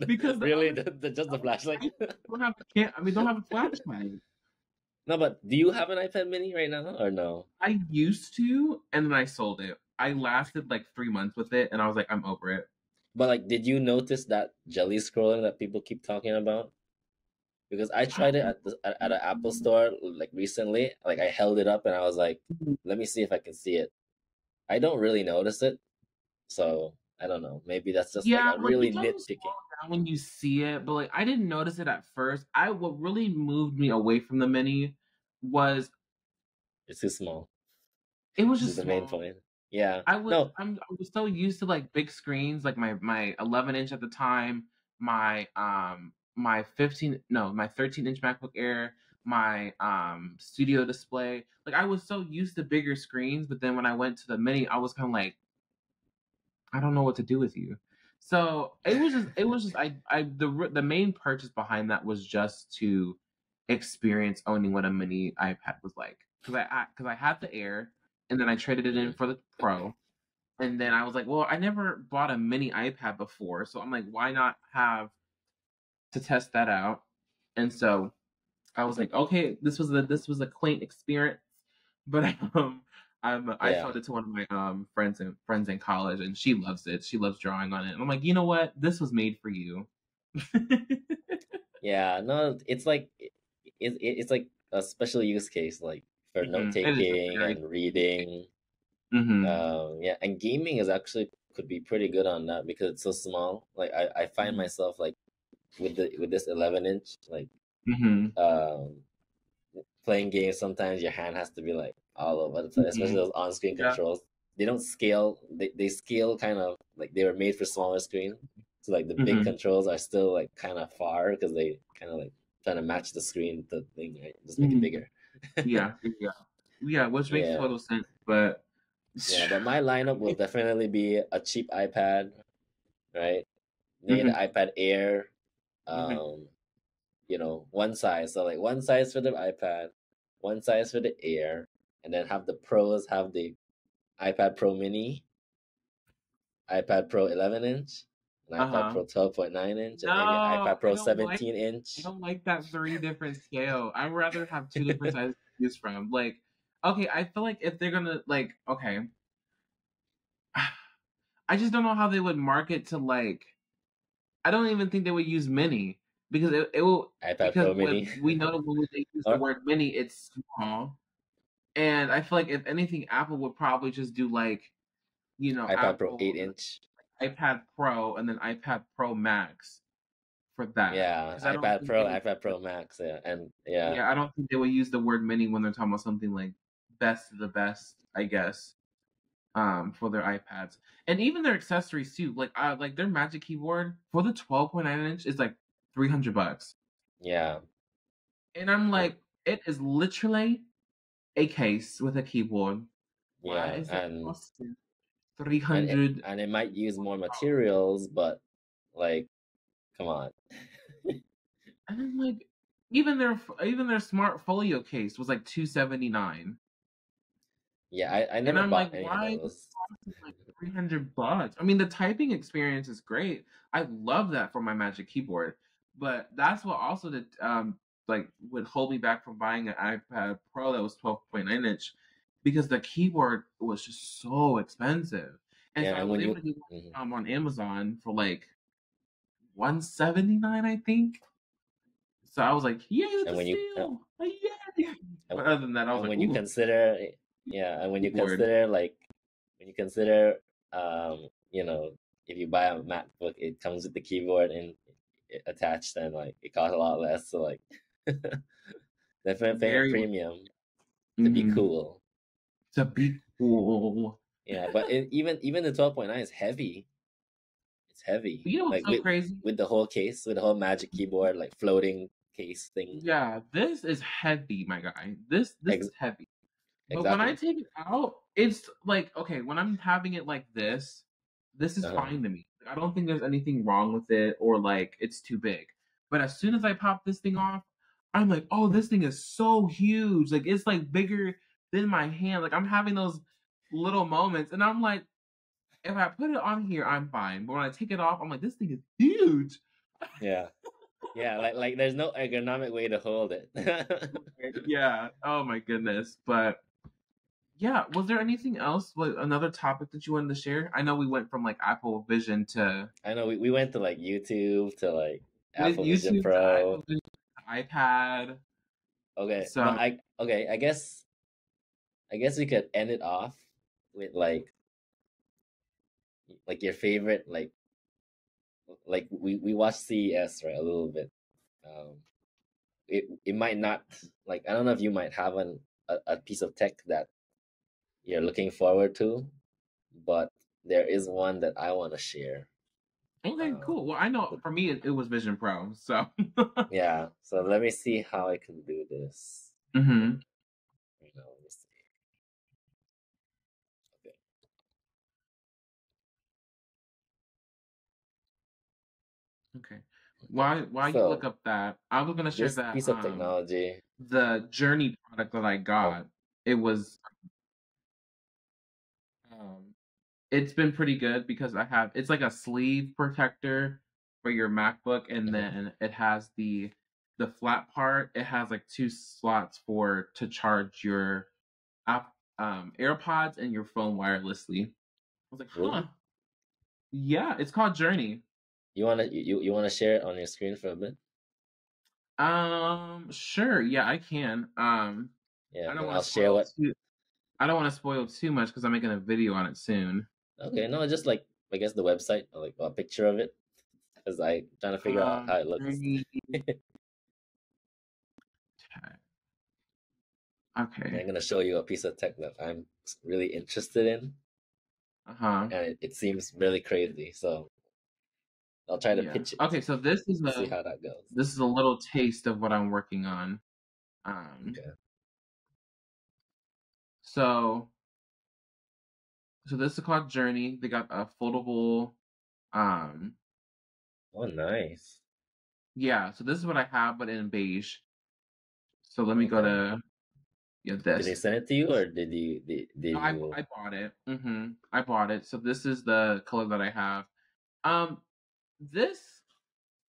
because the Really, other just the flashlight. don't have can't I mean don't have a flashlight. No, but do you have an iPad Mini right now or no? I used to, and then I sold it. I lasted like 3 months with it, and I was like, I'm over it. But like, did you notice that jelly scrolling that people keep talking about? Because I tried it at an Apple store like recently. Like I held it up and I was like, let me see if I can see it. I don't really notice it, so I don't know. Maybe that's just like Yeah, a like really it doesn't slow nitpicking. down when you see it, but like I didn't notice it at first. What really moved me away from the Mini was It's too small. it was This is just the main small. point. Yeah. No. I was so used to like big screens, like my 11-inch at the time, my 15 no my 13-inch MacBook Air, my Studio display. Like I was so used to bigger screens, but then when I went to the Mini, I was kind of like, I don't know what to do with you. So it was just the main purchase behind that was just to experience owning what a mini iPad was like, because I had the Air, and then I traded it in Mhm. for the Pro, and then I was like, well, I never bought a mini iPad before, so I'm like, why not have to test that out? And so I was like, okay, this was a quaint experience, but I Yeah. showed it to one of my friends in college, and she loves it. She loves drawing on it, and I'm like, you know what? This was made for you. Yeah. No, it's like it's like a special use case, like for note It is a taking very and reading. mm-hmm. Yeah, and gaming is actually could be pretty good on that because it's so small. Like I find myself like with this 11-inch, like Mm-hmm. um playing games, sometimes your hand has to be like all over the place, especially Mm-hmm. those on-screen Yeah. controls. They don't scale. They scale kind of like they were made for smaller screen. So like the big Mm-hmm. controls are still like kind of far because they kind of like trying to match the screen with the thing, right? Just make it Mm-hmm. bigger. Yeah. Yeah. Yeah. Which makes Yeah. total sense, but Yeah, but my lineup will definitely be a cheap iPad, right? Maybe the mm-hmm. iPad Air, Mm-hmm. um, one size. So like one size for the iPad, one size for the Air, and then have the Pros have the iPad Pro Mini, iPad Pro 11-inch, an iPad Uh-huh. Pro 12.9 inch, and maybe an No, iPad Pro 17 I inch. don't like that three different scale. I'd rather have two different sizes to choose from. Like, okay, I feel like if they're gonna like, okay, I just don't know how they would market to like. I don't even think they would use mini because it will iPad because Pro when Mini, we know when they use the or word mini, it's small, and I feel like if anything, Apple would probably just do like iPad Pro Apple 8 inch. iPad Pro and then iPad Pro Max for that Yeah, because I don't think they would. iPad Pro Max, yeah, and yeah, Yeah, I don't think they would use the word mini when they're talking about something like best of the best, I guess, for their iPads. And even their accessories too. Like their Magic Keyboard for the 12.9 inch is like $300. yeah, And I'm and like, it is literally a case with a keyboard. Why yeah, is it costing three and hundred? it might use more materials, but like, come on. And I'm like, even their smart folio case was like 279. Yeah, I And never I'm bought like, any of why is it those. costing like $300? I mean, the typing experience is great. I love that for my Magic Keyboard, but that's what also did like would hold me back from buying an iPad Pro that was 12.9 inch because the keyboard was just so expensive. And Yeah, so I and was when able you to get mhm. one on Amazon for like 179, I think. So I was like, yay, that's and a when you steal! Yay! and, But other than that, I was and like, when you ooh, consider yeah, and keyboard. when you consider if you buy a MacBook, it comes with the keyboard and attached, and like it costs a lot less. So like, definitely paying a Very premium to be mm, cool. to be cool. Yeah, but even the 12.9 is heavy. It's heavy. You know what's Like so crazy? with the whole case, with the whole Magic Keyboard, like floating case thing. Yeah, this is heavy, my guy. This Ex is heavy. But when I exactly. take it out, it's like okay, when I'm having it like this is Uh-huh. fine to me. Like, I don't think there's anything wrong with it or like it's too big. But as soon as I pop this thing off, I'm like, oh, this thing is so huge. Like it's like bigger than my hand. Like I'm having those little moments, and I'm like, if I put it on here, I'm fine. But when I take it off, I'm like, this thing is huge. Yeah. Yeah, like there's no ergonomic way to hold it. Yeah. Oh my goodness. But yeah, was there anything else? Like another topic that you wanted to share? I know we went from like Apple Vision to I know we went to like YouTube to like with Apple Vision YouTube to Pro. Apple Vision to iPad. Okay, but So I guess we could end it off with like your favorite like we watched CES, right, a little bit. Um it might not, like, I don't know if you might have a piece of tech that you're looking forward to, but there is one that I want to share. okay, Um cool. Well, I know the- for me it was Vision Pro. So yeah, so let me see how I can do this. hmm Right now, let me see. Okay. okay. Okay. While you look So up that, I was gonna share this that piece of technology. the Journey product that I Oh. got. It was um it's been pretty good because it's like a sleeve protector for your MacBook, and Mhm. then it has the flat part. It has like two slots for to charge your app AirPods and your phone wirelessly. I was like, huh, Really? yeah, it's called Journey. You wanna share it on your screen for a bit? Sure, yeah, I can. Yeah, I don't then want I'll to share spoil what. too. I don't want to spoil too much because I'm making a video on it soon. Okay, no, just like, I guess, the website, or like a picture of it, because I trying to figure out how it looks. Journey tech. And Okay. I'm gonna show you a piece of tech that I'm really interested in, Uh huh. and it seems really crazy. So I'll try to Yeah. pitch it. Okay, so See how that goes. this is a little taste of what I'm working on. Um Okay. so so this is called Journey. They got a foldable um Oh, nice. yeah, so this is what I have but in beige. So let me go Okay. to yeah Did they this. send it to you, or No, did you? I bought it. I bought it. So this is the color that I have. Um This,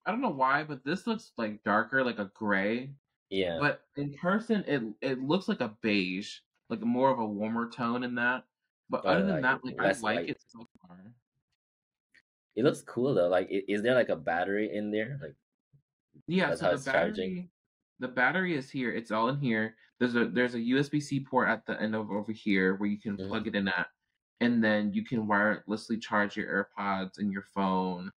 I don't know why, but this looks like darker, like a gray. Yeah. But in person, it looks like a beige, like more of a warmer tone in that. But Oh, other than like that, like I less like white. it so far. It looks cool though. Like, is there like a battery in there? Like, Yeah, that's so how it's charging. the battery is here. It's all in here. There's a USB-C port at the end of over here where you can Hmm. plug it in at, and then you can wirelessly charge your AirPods and your phone.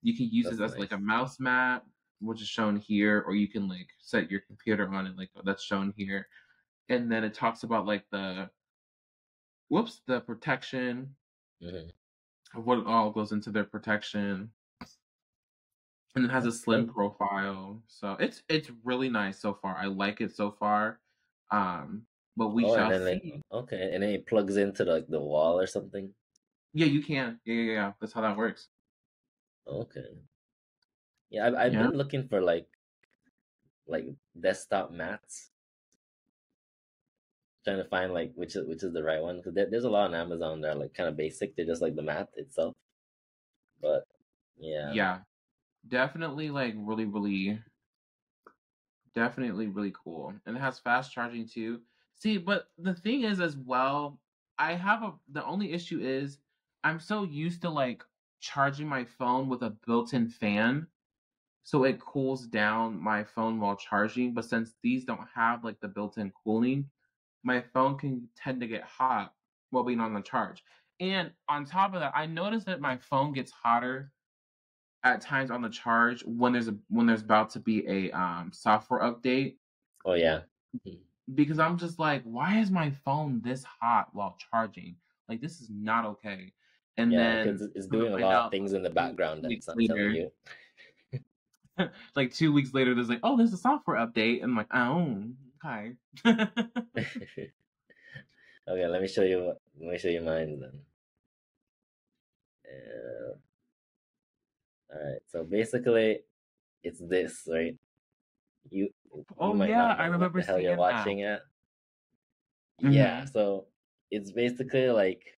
You can use it That's as like a nice. mouse mat, which is shown here, or you can like set your computer on it, like that's shown here. And then it talks about like the protection Hmm. of what all goes into their protection, and it has a That's slim sick. profile. So it's really nice so far. I like it so far. Um, but we Oh, and shall then like, see. okay, and then it plugs into like the wall or something. Yeah, you can. Yeah. That's how that works. Okay. Yeah, I've Yeah. been looking for like desktop mats, trying to find like which is the right one because there's a lot on Amazon that are like kind of basic. They're just like the mat itself. But yeah, Yeah. Definitely like definitely really cool. And it has fast charging too. See, but the thing is as well, the only issue is I'm so used to like charging my phone with a built-in fan, so it cools down my phone while charging, but since these don't have like the built-in cooling, my phone can tend to get hot while being on the charge. And on top of that, I noticed that my phone gets hotter at times on the charge when there's about to be a software update, oh yeah. Mhm. because I'm just like, why is my phone this hot while charging? Like this is not okay. And Yeah, because then it's come to doing a find lot of out things in the background two that weeks it's not telling later, you. like 2 weeks later, there's like, oh, there's a software update, and I'm like, oh, okay. Okay, let me show you. Let me show you mine then. Uh, all right. So basically, it's this, right? You you Oh might yeah, not I know what remember the hell you're seeing that. watching at. Yeah. Hmm. So it's basically like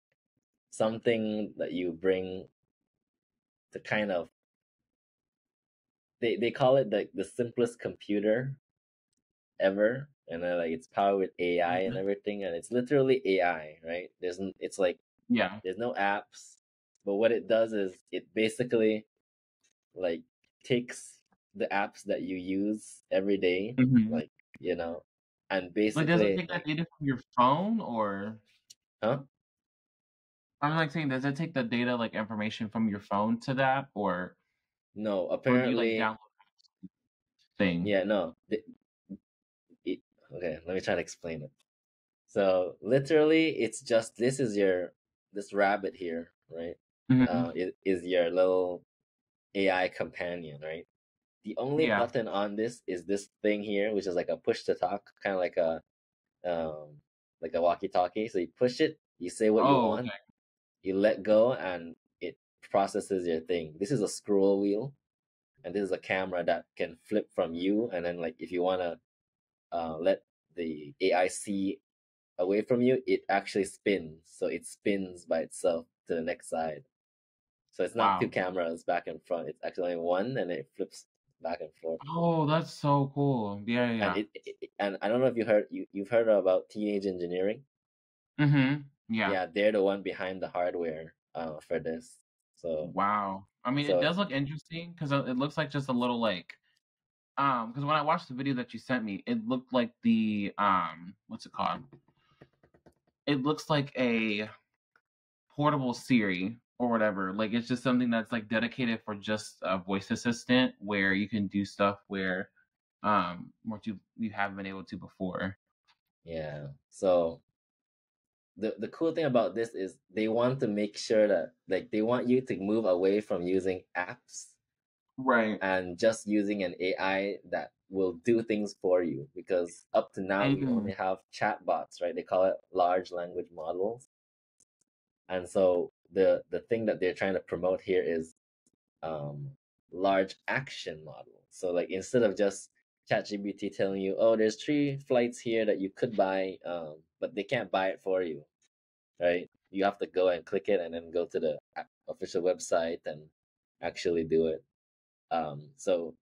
something that you bring to kind of they call it the simplest computer ever, and then like it's powered with AI and everything, and it's literally AI, right? It's like Yeah. there's no apps, but what it does is it basically like takes the apps that you use every day, Hmm. like you know, and Like, does it basically take that like, data from your phone, or huh? I'm like saying, does it take the data like information from your phone to that, No, or do you like apparently, download thing? yeah, no. It, okay, let me try to explain it. So literally, it's just this rabbit here, right? Hmm. It is your little AI companion, right? The only Yeah. button on this is this thing here, which is like a push to talk, kind of like a walkie-talkie. So you push it, you say what you Oh, want, okay. you let go, and it processes your thing. This is a scroll wheel, and this is a camera that can flip from you, and then like if you wanna let the AI see away from you, it actually spins. So it spins by itself to the next side. So it's not two Wow. cameras back and front. It's actually only one, and it flips back and forth. Oh, that's so cool. And Yeah. and I don't know if you've heard about teenage engineering. Hmm. Yeah. Yeah, they're the one behind the hardware for this. So Wow. I mean, it so does look interesting because it looks like just a little like because when I watched the video that you sent me, it looked like the what's it called? It looks like a portable Siri or whatever. Like it's just something that's like dedicated for just a voice assistant where you can do stuff where what you haven't been able to before. yeah. So the cool thing about this is they want to make sure that like they want you to move away from using apps Right. and just using an AI that will do things for you because up to now we Mm. only have chatbots, right? They call it large language models. And so the thing that they're trying to promote here is um large action models. So like instead of just ChatGPT telling you, "Oh, there's 3 flights here that you could buy," but they can't buy it for you, right? You have to go and click it and then go to the official website and actually do it. So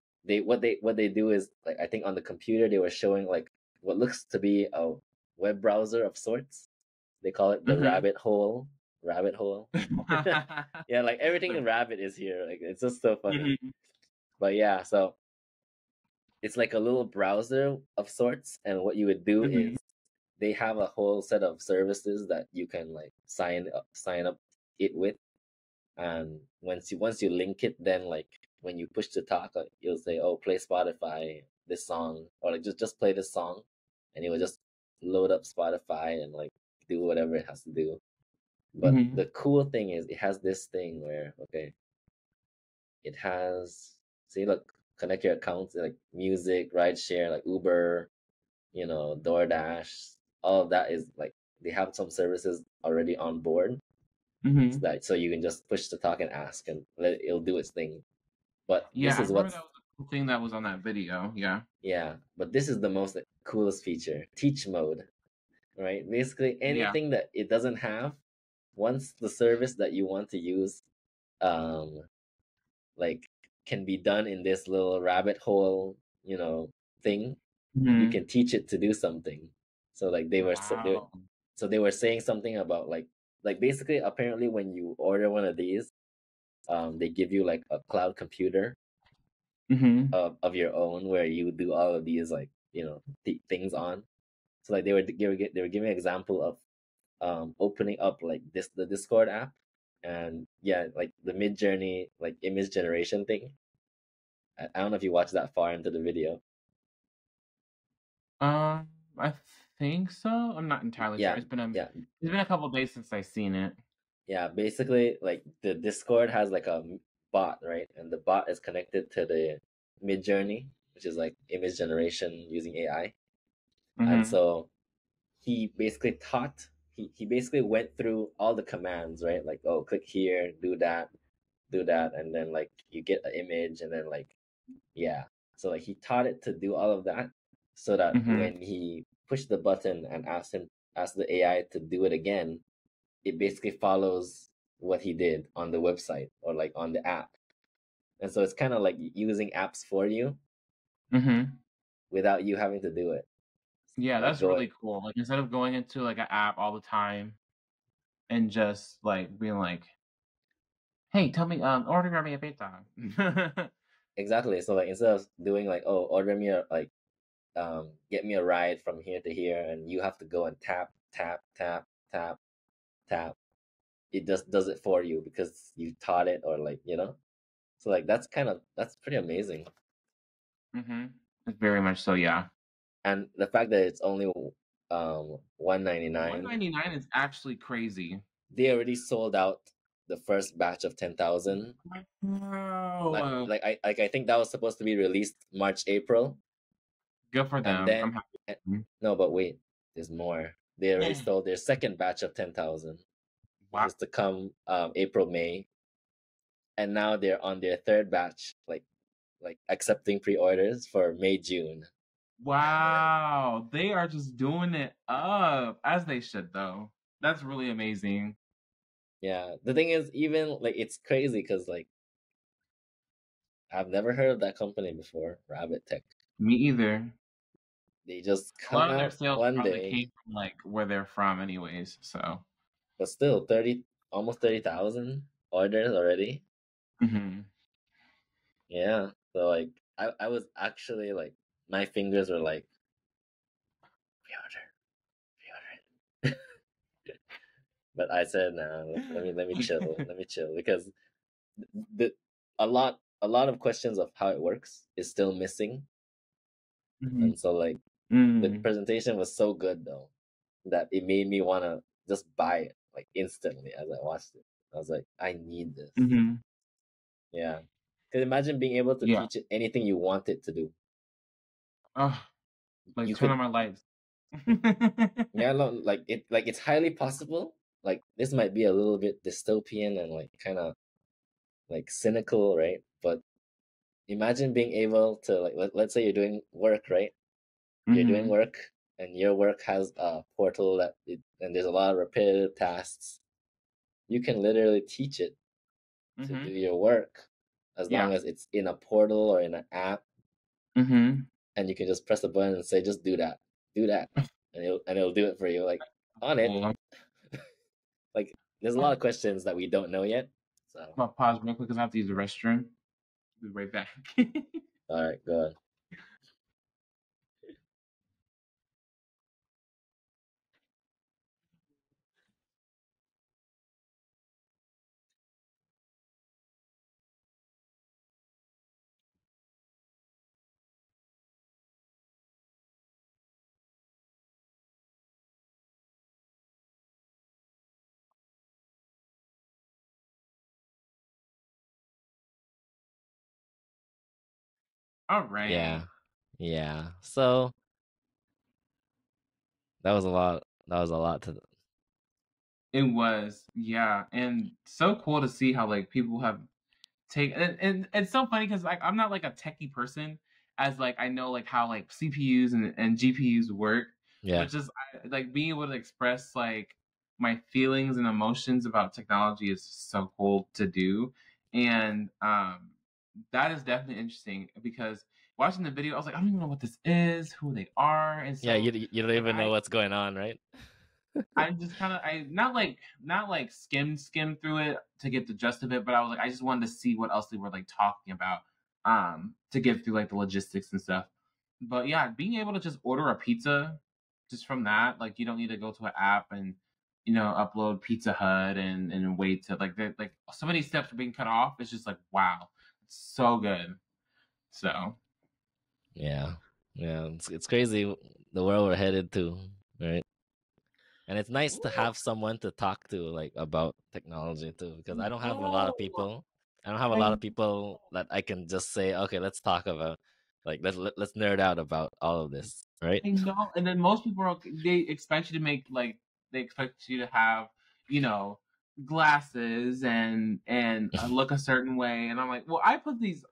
what they do is, like, I think on the computer they were showing like what looks to be a web browser of sorts. They call it the Mm-hmm. rabbit hole. Rabbit hole. Yeah, like everything in The- rabbit is here. Like it's just so funny. Mhm. But yeah, so it's like a little browser of sorts, and what you would do Mhm. is they have a whole set of services that you can like sign up it with. And once you link it, then like when you push to talk, like, you'll say, oh, play Spotify this song, or like just play this song, and it will just load up Spotify and like do whatever it has to do. But Mhm. the cool thing is it has this thing where, okay, it has, see, look, connect your accounts like music, rideshare, like Uber, DoorDash. All of that is like they have some services already on board, so Mhm. that so you can just push to talk and ask, and it'll do its thing. But Yeah, this I is remember what's that was a cool thing that was on that video. Yeah. yeah, but this is the most like, coolest feature, teach mode, right? Basically Yeah. anything that it doesn't have, once the service that you want to use, um, like, can be done in this little rabbit hole, thing, you Mhm. can teach it to do something. So like Wow. they were saying something about like basically apparently when you order one of these, they give you like a cloud computer Mhm. of your own where you do all of these like things on. So like they were giving an example of opening up like the Discord app, and yeah, like the Mid Journey like image generation thing. I don't know if you watched that far into the video. I think so. I'm not entirely sure. Yeah, It's yeah, been a couple days since I've seen it. yeah. Basically, like the Discord has like a bot, right? And the bot is connected to the Mid Journey, which is like image generation using AI. And Mhm. so he basically went through all the commands, right? Like, oh, click here, do that, and then like you get an image, and then like, yeah. So like he taught it to do all of that, so that Mhm. when he pushed the button and asked the AI to do it again, it basically follows what he did on the website or like on the app. And so it's kind of like using apps for you Mhm. without you having to do it. Yeah, Like that's going really cool. Like instead of going into like an app all the time and just like being like, "Hey, tell me, order me a pizza." exactly. So like instead of doing like, oh, order me a like get me a ride from here to here, and you have to go and tap tap tap tap tap, it just does it for you because you taught it, or like, so like that's pretty amazing. Mhm. Very much so. Yeah. And the fact that it's only 199, 199 is actually crazy. they already sold out the first batch of 10,000. like Wow. like I think that was supposed to be released March, April. Good for And them. then I'm happy. eh, no, but wait, there's more. They already Mm. sold their second batch of 10,000, which Wow. is to come April, May. And now they're on their third batch, like accepting pre-orders for May, June. Wow. They are just doing it up as they should though. That's really amazing. Yeah, the thing is, even like it's crazy because like I've never heard of that company before, Rabbit Tech. Me either. They just A lot come of their out sales one probably day, came from like where they're from anyways. So but still 30,000 orders already. Mhm. Yeah, so like I was actually like my fingers were like pre-order, pre-order. But I said, nah, let me chill, let me chill, because the a lot of questions of how it works is still missing. Mhm. And so like the Mm. presentation was so good though that it made me want to just buy it like instantly as I watched it. I was like, I need this. Mhm. Yeah, because imagine being able to Yeah. teach it anything you want it to do. Ugh, like You turn could, on my lights. yeah, no, like it's highly possible. Like this might be a little bit dystopian and like kind of like cynical, right? But imagine being able to like let's say you're doing work, right? You're doing Mhm. work, and your work has a portal and there's a lot of repetitive tasks. You can literally teach it to do Mhm. your work, as long Yeah. as it's in a portal or in an app, Mm-hmm. and you can just press a button and say, just do that, and it'll do it for you. Like on it, Cool. like there's a lot of questions that we don't know yet. So, I'll pause real quick because I have to use the restroom. Be right back. all right, go on. All right. Yeah, yeah. So that was a lot. That was a lot to. It was, yeah, and so cool to see how like people have take and it's so funny because like I'm not like a techie person as like I know like how like CPUs and GPUs work, Yeah, but just like being able to express like my feelings and emotions about technology is so cool to do, and that is definitely interesting because watching the video I was like I don't even know what this is, who they are, and yeah. so You don't like even know what's going on, right? I'm just kind of I not like skim through it to get the gist of it, but I was like I just wanted to see what else they were like talking about to get through like the logistics and stuff. But yeah, being able to just order a pizza just from that, like you don't need to go to an app and upload Pizza Hut and wait to like so many steps are being cut off. It's just like wow, it's so good. So Yeah, yeah. It's crazy the world we're headed to, right? And it's nice to have someone to talk to like about technology too, because I don't have a lot of no, people. I don't have a lot I of people that I can just say, okay, let's talk about, like let's nerd out about all of this, right? I know, and then most people are they expect you to make like they expect you to have you know glasses and look a certain way, and I'm like, well, I put these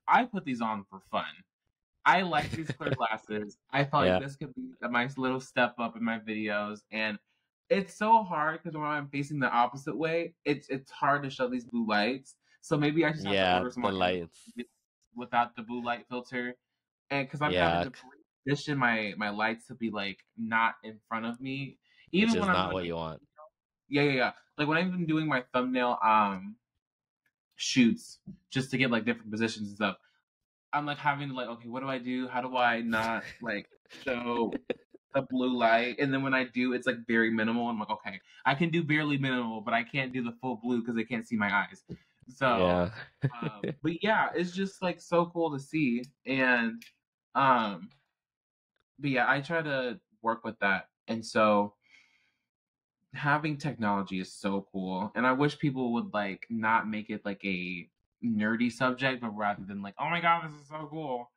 on for fun. I like these clear glasses. I felt like Yeah, this could be a nice little step up in my videos, and it's so hard because when I'm facing the opposite way, it's hard to show these blue lights. So maybe I just have to yeah. order some The more lights, without the blue light filter, and because I'm having yeah, to position my lights to be like not in front of me, which even is when I'm not doing what like you want. yeah, like when I'm even doing my thumbnail shoots just to get like different positions and stuff. I'm like having to like okay, what do I do? How do I not like show the blue light? And then when I do, it's like very minimal. I'm like okay, I can do barely minimal, but I can't do the full blue because they can't see my eyes. So, Yeah, but yeah, it's just like so cool to see and um but yeah, I try to work with that. And so having technology is so cool. And I wish people would like not make it like a nerdy subject, but rather than like, oh my god, this is so cool.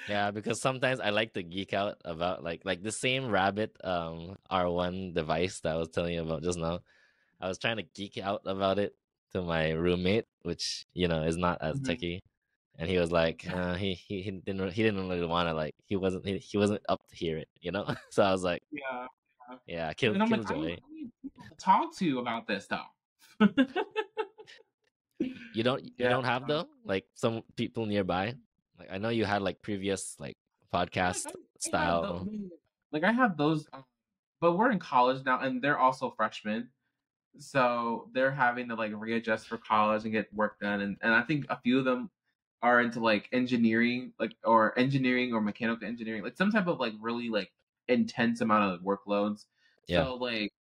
yeah. Because sometimes I like to geek out about like the same Rabbit R1 device that I was telling you about just now. I was trying to geek out about it to my roommate, which is not as Mhm. techy, and he was like, he didn't really want to like he wasn't up to hear it. So I was like, Yeah. Yeah. yeah, And I'm like, killjoy. I need people to talk to about this stuff. You Yeah. don't have though like some people nearby. Like I know you had like previous like Like podcast I have style. I have those, but we're in college now, and they're also freshmen. So they're having to like readjust for college and get work done, and I think a few of them are into like engineering, like or engineering or mechanical engineering, like some type of like really like intense amount of workloads. Yeah, So like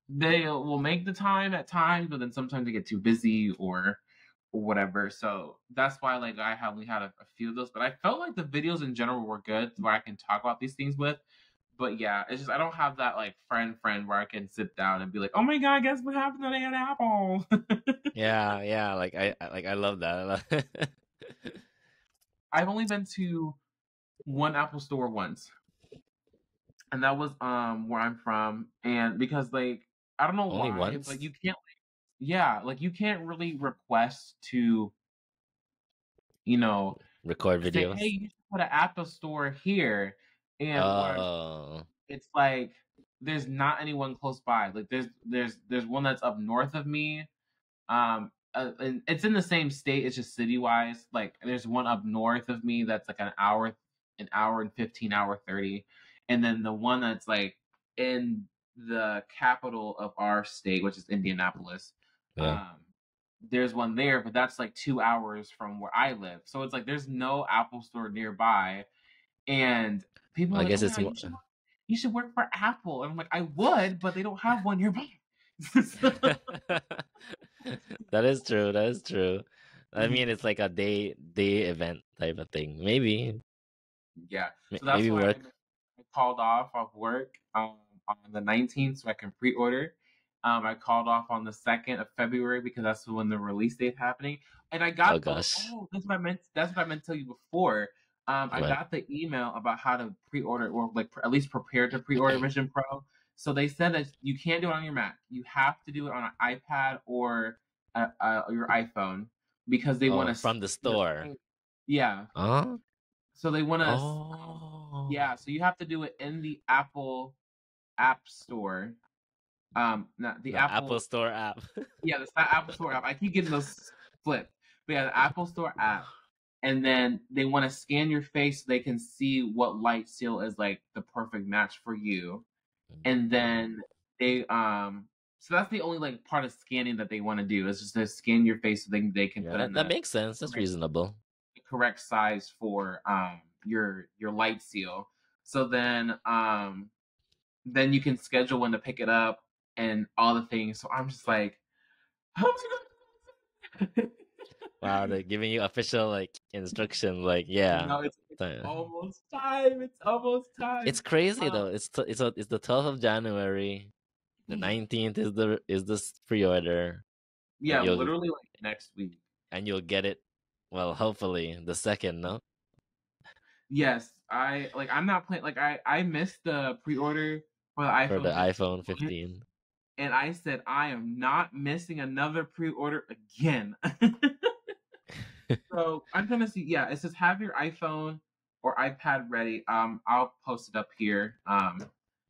they will make the time at times, but then sometimes they get too busy or whatever. So that's why like I only had a few of those, but I felt like the videos in general were good where I can talk about these things with. But yeah, it's just I don't have that like friend where I can sit down and be like, oh my god, guess what happened today at Apple? yeah. Like I love that. I've only been to one Apple store once, and that was where I'm from, and because like I don't know Only why, but once you can't yeah, like you can't really request to you know record say, hey, videos. you should put an Apple store here, and where I'm Oh, it's like there's not anyone close by. Like there's one that's up north of me, and it's in the same state. It's just city wise. Like there's one up north of me that's like an hour and 15, hour 30, and then the one that's like in the capital of our state, which is Indianapolis. Yeah. Um, there's one there, but that's like 2 hours from where I live. So it's like there's no Apple store nearby, and people Well, are I like, "Oh guess my it's god, more. you should work for Apple." And I'm like, "I would, but they don't have one nearby." That is true. That is true. I mean, Mhm. it's like a day event type of thing. Maybe Yeah, so that's maybe why work. I called off of work on the 19th so I can pre-order. I called off on the 2nd of February because that's when the release date happening. And I Oh got gosh. that's what I meant. That's what I meant to tell you before. I What? got the email about how to pre-order or like at least prepare to pre-order Vision Pro. So they said that you can't do it on your Mac. You have to do it on an iPad or your iPhone because they want Oh, to from the scan the store. phone. Yeah. Huh? So they want to, Oh, yeah. So you have to do it in the Apple App Store. Not the the Apple Apple, Store app. yeah, the Apple Store app. I keep getting those flipped, but yeah, the Apple Store app. And then they want to scan your face so they can see what light seal is like the perfect match for you. And then they so that's the only like part of scanning that they want to do is just to scan your face so they can Yeah, put in that makes sense. That's correct reasonable. correct size for your light seal. So then you can schedule when to pick it up and all the things. So I'm just like, oh my god. Wow, they're giving you official like instruction. Like, I yeah. know it's Uh, almost time. It's almost It's time. crazy Um, though. It's the 12th of January. The 19th is the pre-order, and yeah, literally like next week. you'll get it. Well, hopefully the second, no, Yes, I'm not playing like I missed the pre-order for the for the iPhone 15 iPhone 15. and I said I am not missing another pre-order again. So I'm gonna see. Yeah, it says have your iPhone or iPad ready. I'll post it up here.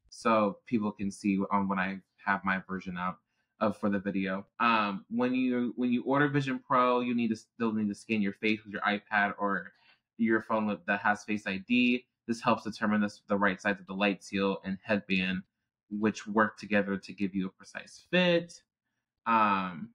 So people can see when I have my version out of for the video. When you order Vision Pro, you need to still need to scan your face with your iPad or your phone that has Face ID. This helps determine the right size of the light seal and headband, which work together to give you a precise fit. Um,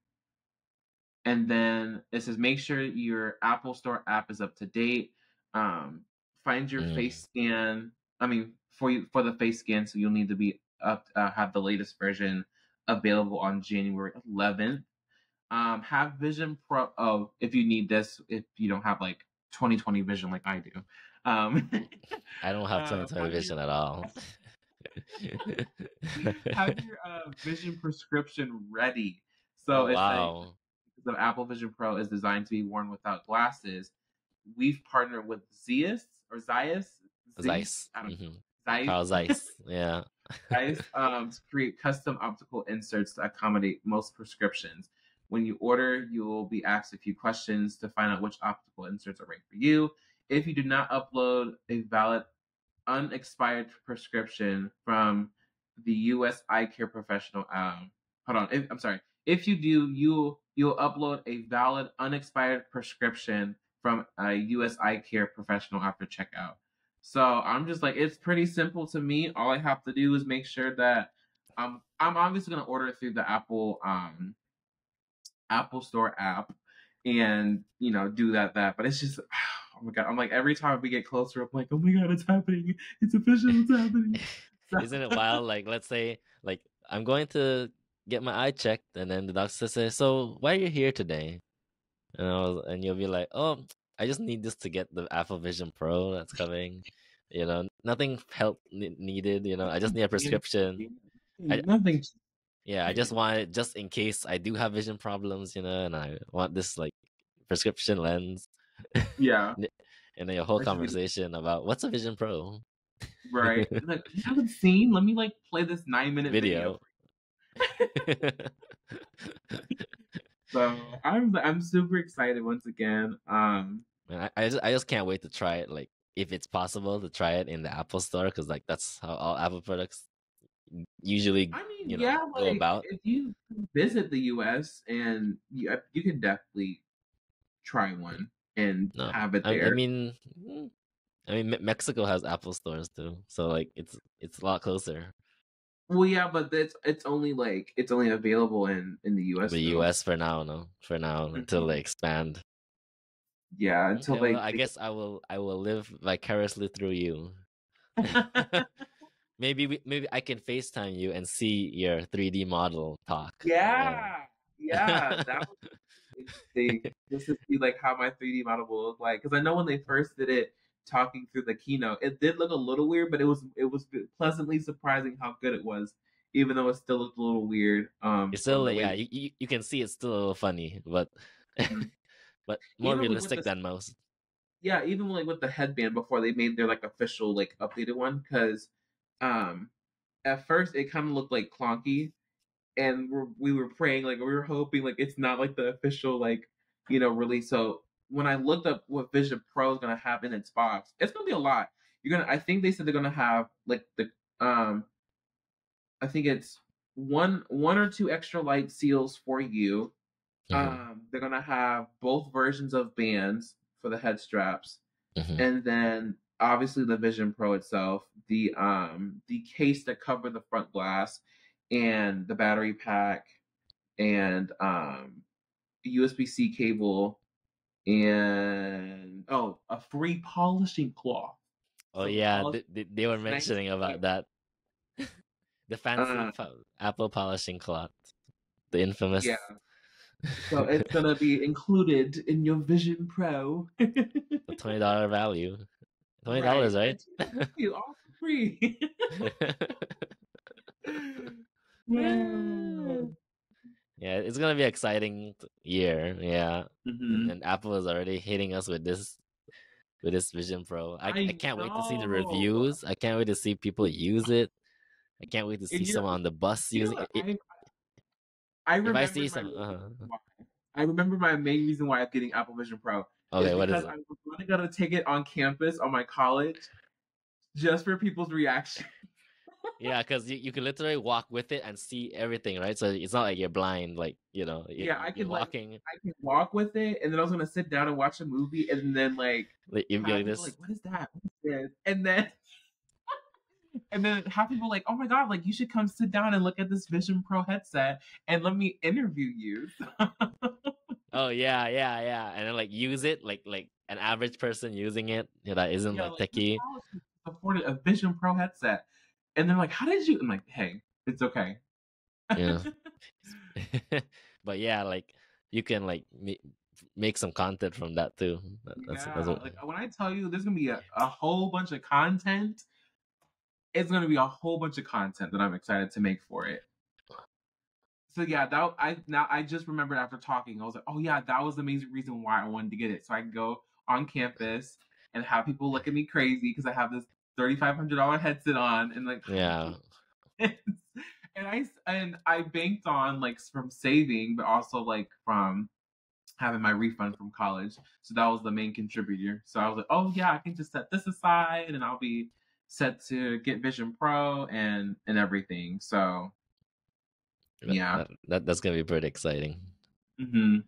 and then it says make sure your Apple Store app is up to date. Um, find your Mm. face scan. I mean, for the face scan, so you'll need to be up have the latest version available on January 11th. Have Vision Pro. Oh, if you need this, if you don't have like 2020 vision like I do, um, I don't have 20/20 have your vision at all. have your vision prescription ready. So Oh it's like wow, the Apple Vision Pro is designed to be worn without glasses. We've partnered with Zeiss or Zeiss, Zeiss. I don't Hmm. know, Carl Zeiss, Zeiss. Yeah. Zeiss, to create custom optical inserts to accommodate most prescriptions. When you order, you will be asked a few questions to find out which optical inserts are right for you. If you do not upload a valid unexpired prescription from the U.S. eye care professional. Hold on. I'm sorry. If you do, you'll upload a valid unexpired prescription from a U.S. eye care professional after checkout. So I'm just like, it's pretty simple to me. All I have to do is make sure that I'm obviously gonna order it through the Apple Store app and do that. But it's just oh my god, I'm like every time we get closer, I'm like, oh my god, it's happening. It's official, it's happening. Isn't it wild? Like, let's say, like, I'm going to get my eye checked, and then the doctor says, "So, why are you here today?" And you'll be like, "Oh, I just need this to get the Apple Vision Pro that's coming. Nothing help needed. I just need a prescription. I Nothing. Yeah, I just want it just in case I do have vision problems, and I want this like prescription lens." Yeah. And then your whole I should be conversation about what's a Vision Pro right. Like you haven't seen, let me like play this 9-minute video. video. So I'm super excited once again. Man, I just can't wait to try it. Like, if it's possible to try it in the Apple Store, because like that's how all Apple products usually, I mean, yeah, go like about? if you visit the U.S. and you can definitely try one and No, have it I there. mean, Mexico has Apple stores too, so like it's a lot closer. Well, yeah, but it's only available in the U.S. The though. U.S. for now, no, for now until they Mhm. expand. Yeah, until Okay, well, they. I guess I will live vicariously through you. Maybe I can FaceTime you and see your 3D model talk. Yeah, yeah, that would be interesting. Just to see like how my 3D model will look like, because I know when they first did it, talking through the keynote, it did look a little weird, but it was pleasantly surprising how good it was, even though it still looked a little weird. It's From still the like, way. yeah, you can see it's still a little funny, but Mhm. but more Even like with realistic the than most. Yeah, even like with the headband before they made their like official like updated one, because um at first it kind of looked like clunky, and we were praying, like we were hoping like it's not like the official like release. So when I looked up what Vision Pro is gonna have in its box, it's gonna be a lot. I think they said they're gonna have like the I think it's one or two extra light seals for you. Hmm. They're gonna have both versions of bands for the head straps, Hmm. and then obviously the Vision Pro itself, the case that covered the front glass, and the battery pack, and USB-C cable, and a free polishing cloth. Oh So the yeah, polish they were is nice mentioning and about clean. that. The fancy Uh, Apple polishing cloth, the infamous. yeah. So it's gonna be included in your Vision Pro. The $20 value. $20, Right. right? It's you all for free. Yeah. Yeah, it's gonna be exciting year. Yeah, Hmm. and Apple is already hitting us with this Vision Pro. I I can't wait to see the know. reviews. I can't wait to see people use it. I can't wait to see And someone on the bus using what it. I If I see remembered my some, main reason why. I remember my main reason why I'm getting Apple Vision Pro is okay, what is because it? I was going to take it on campus on my college just for people's reaction. Yeah, because you can literally walk with it and see everything, right? So it's not like you're blind, like Yeah, you're walking, I can walk with it, and then I was gonna sit down and watch a movie, and then like like you'd be have like people this. like, "What is that? What is this?" And then have people like, "Oh my god, like you should come sit down and look at this Vision Pro headset and let me interview you." Oh yeah, yeah, yeah, and then like use it like an average person using it, that isn't Yeah, like like this techie. college afforded a Vision Pro headset, and they're like, "How did you?" I'm like, "Hey, it's okay." Yeah. But yeah, like you can like make some content from that too. That's Yeah, like when I tell you there's gonna be a whole bunch of content, it's gonna be a whole bunch of content that I'm excited to make for it. So yeah, I just remembered after talking, I was like, oh yeah, that was the main reason why I wanted to get it. So I can go on campus and have people look at me crazy because I have this $3,500 headset on, and like, how did you yeah, do this? And I banked on like from saving, but also like from having my refund from college. So that was the main contributor. So I was like, oh yeah, I can just set this aside and I'll be set to get Vision Pro and everything. So yeah. that's gonna be pretty exciting. Hmm.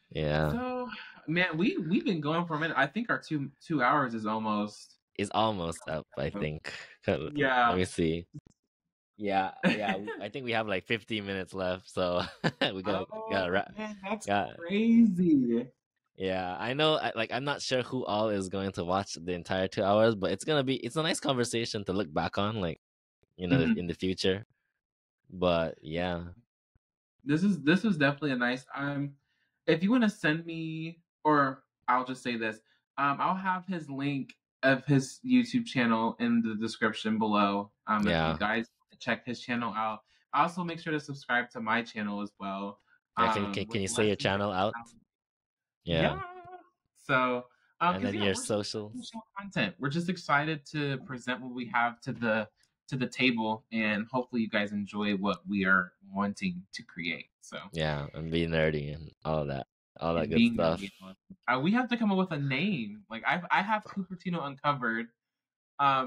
Yeah, So man, we've been going for a minute. I think our two hours is almost it's almost up, I up. think. Let Yeah. me see. Yeah, yeah, I think we have like 15 minutes left, so we gotta Oh wrap. man, that's Got crazy. Yeah, I know. Like, I'm not sure who all is going to watch the entire 2 hours, but it's a nice conversation to look back on, like Mhm. in the future. But yeah, This is definitely a nice if you want to send me, or I'll just say this, I'll have his link of his YouTube channel in the description below, if you yeah, guys check his channel out. Also make sure to subscribe to my channel as well, yeah. Can with you say your lessons channel out? yeah. Yeah, So, and because then yeah, your we're just excited to socials. show content. We're just excited to present what we have to the table, and hopefully, you guys enjoy what we are wanting to create. So, Yeah, and be nerdy and all that and good being stuff. nerdy, we have to come up with a name. Like I have Cupertino uncovered.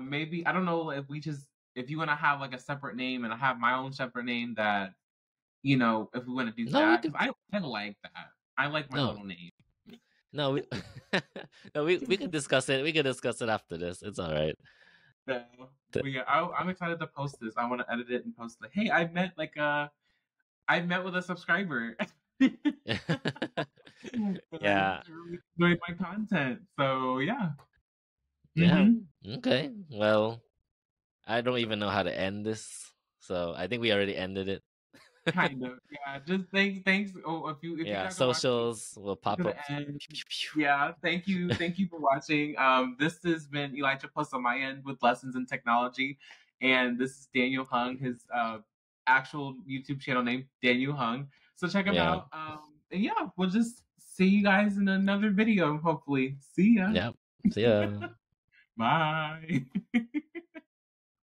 Maybe I don't know if we just if you want to have like a separate name and I have my own separate name, that if we want to do No, we that, could. because I like that. I like my No, little name. no, we no, we could discuss it. We could discuss it after this. It's all right. So, but yeah, I'm excited to post this. I want to edit it and post like, hey, I met with a subscriber. And I Yeah, really enjoyed my content. So yeah. yeah. hmm Okay. Well, I don't even know how to end this, so I think we already ended it. Kind of. Yeah. Just thanks. Oh, if you Yeah, guys are watching socials will to pop the up. end. Yeah, thank you for watching. This has been Elijah Plus on my end with lessons in technology, and this is Daniel Hung, his actual YouTube channel name, Daniel Hung. So check him Yeah, out. And yeah, we'll just see you guys in another video. Hopefully, see ya. yeah. See ya. Bye.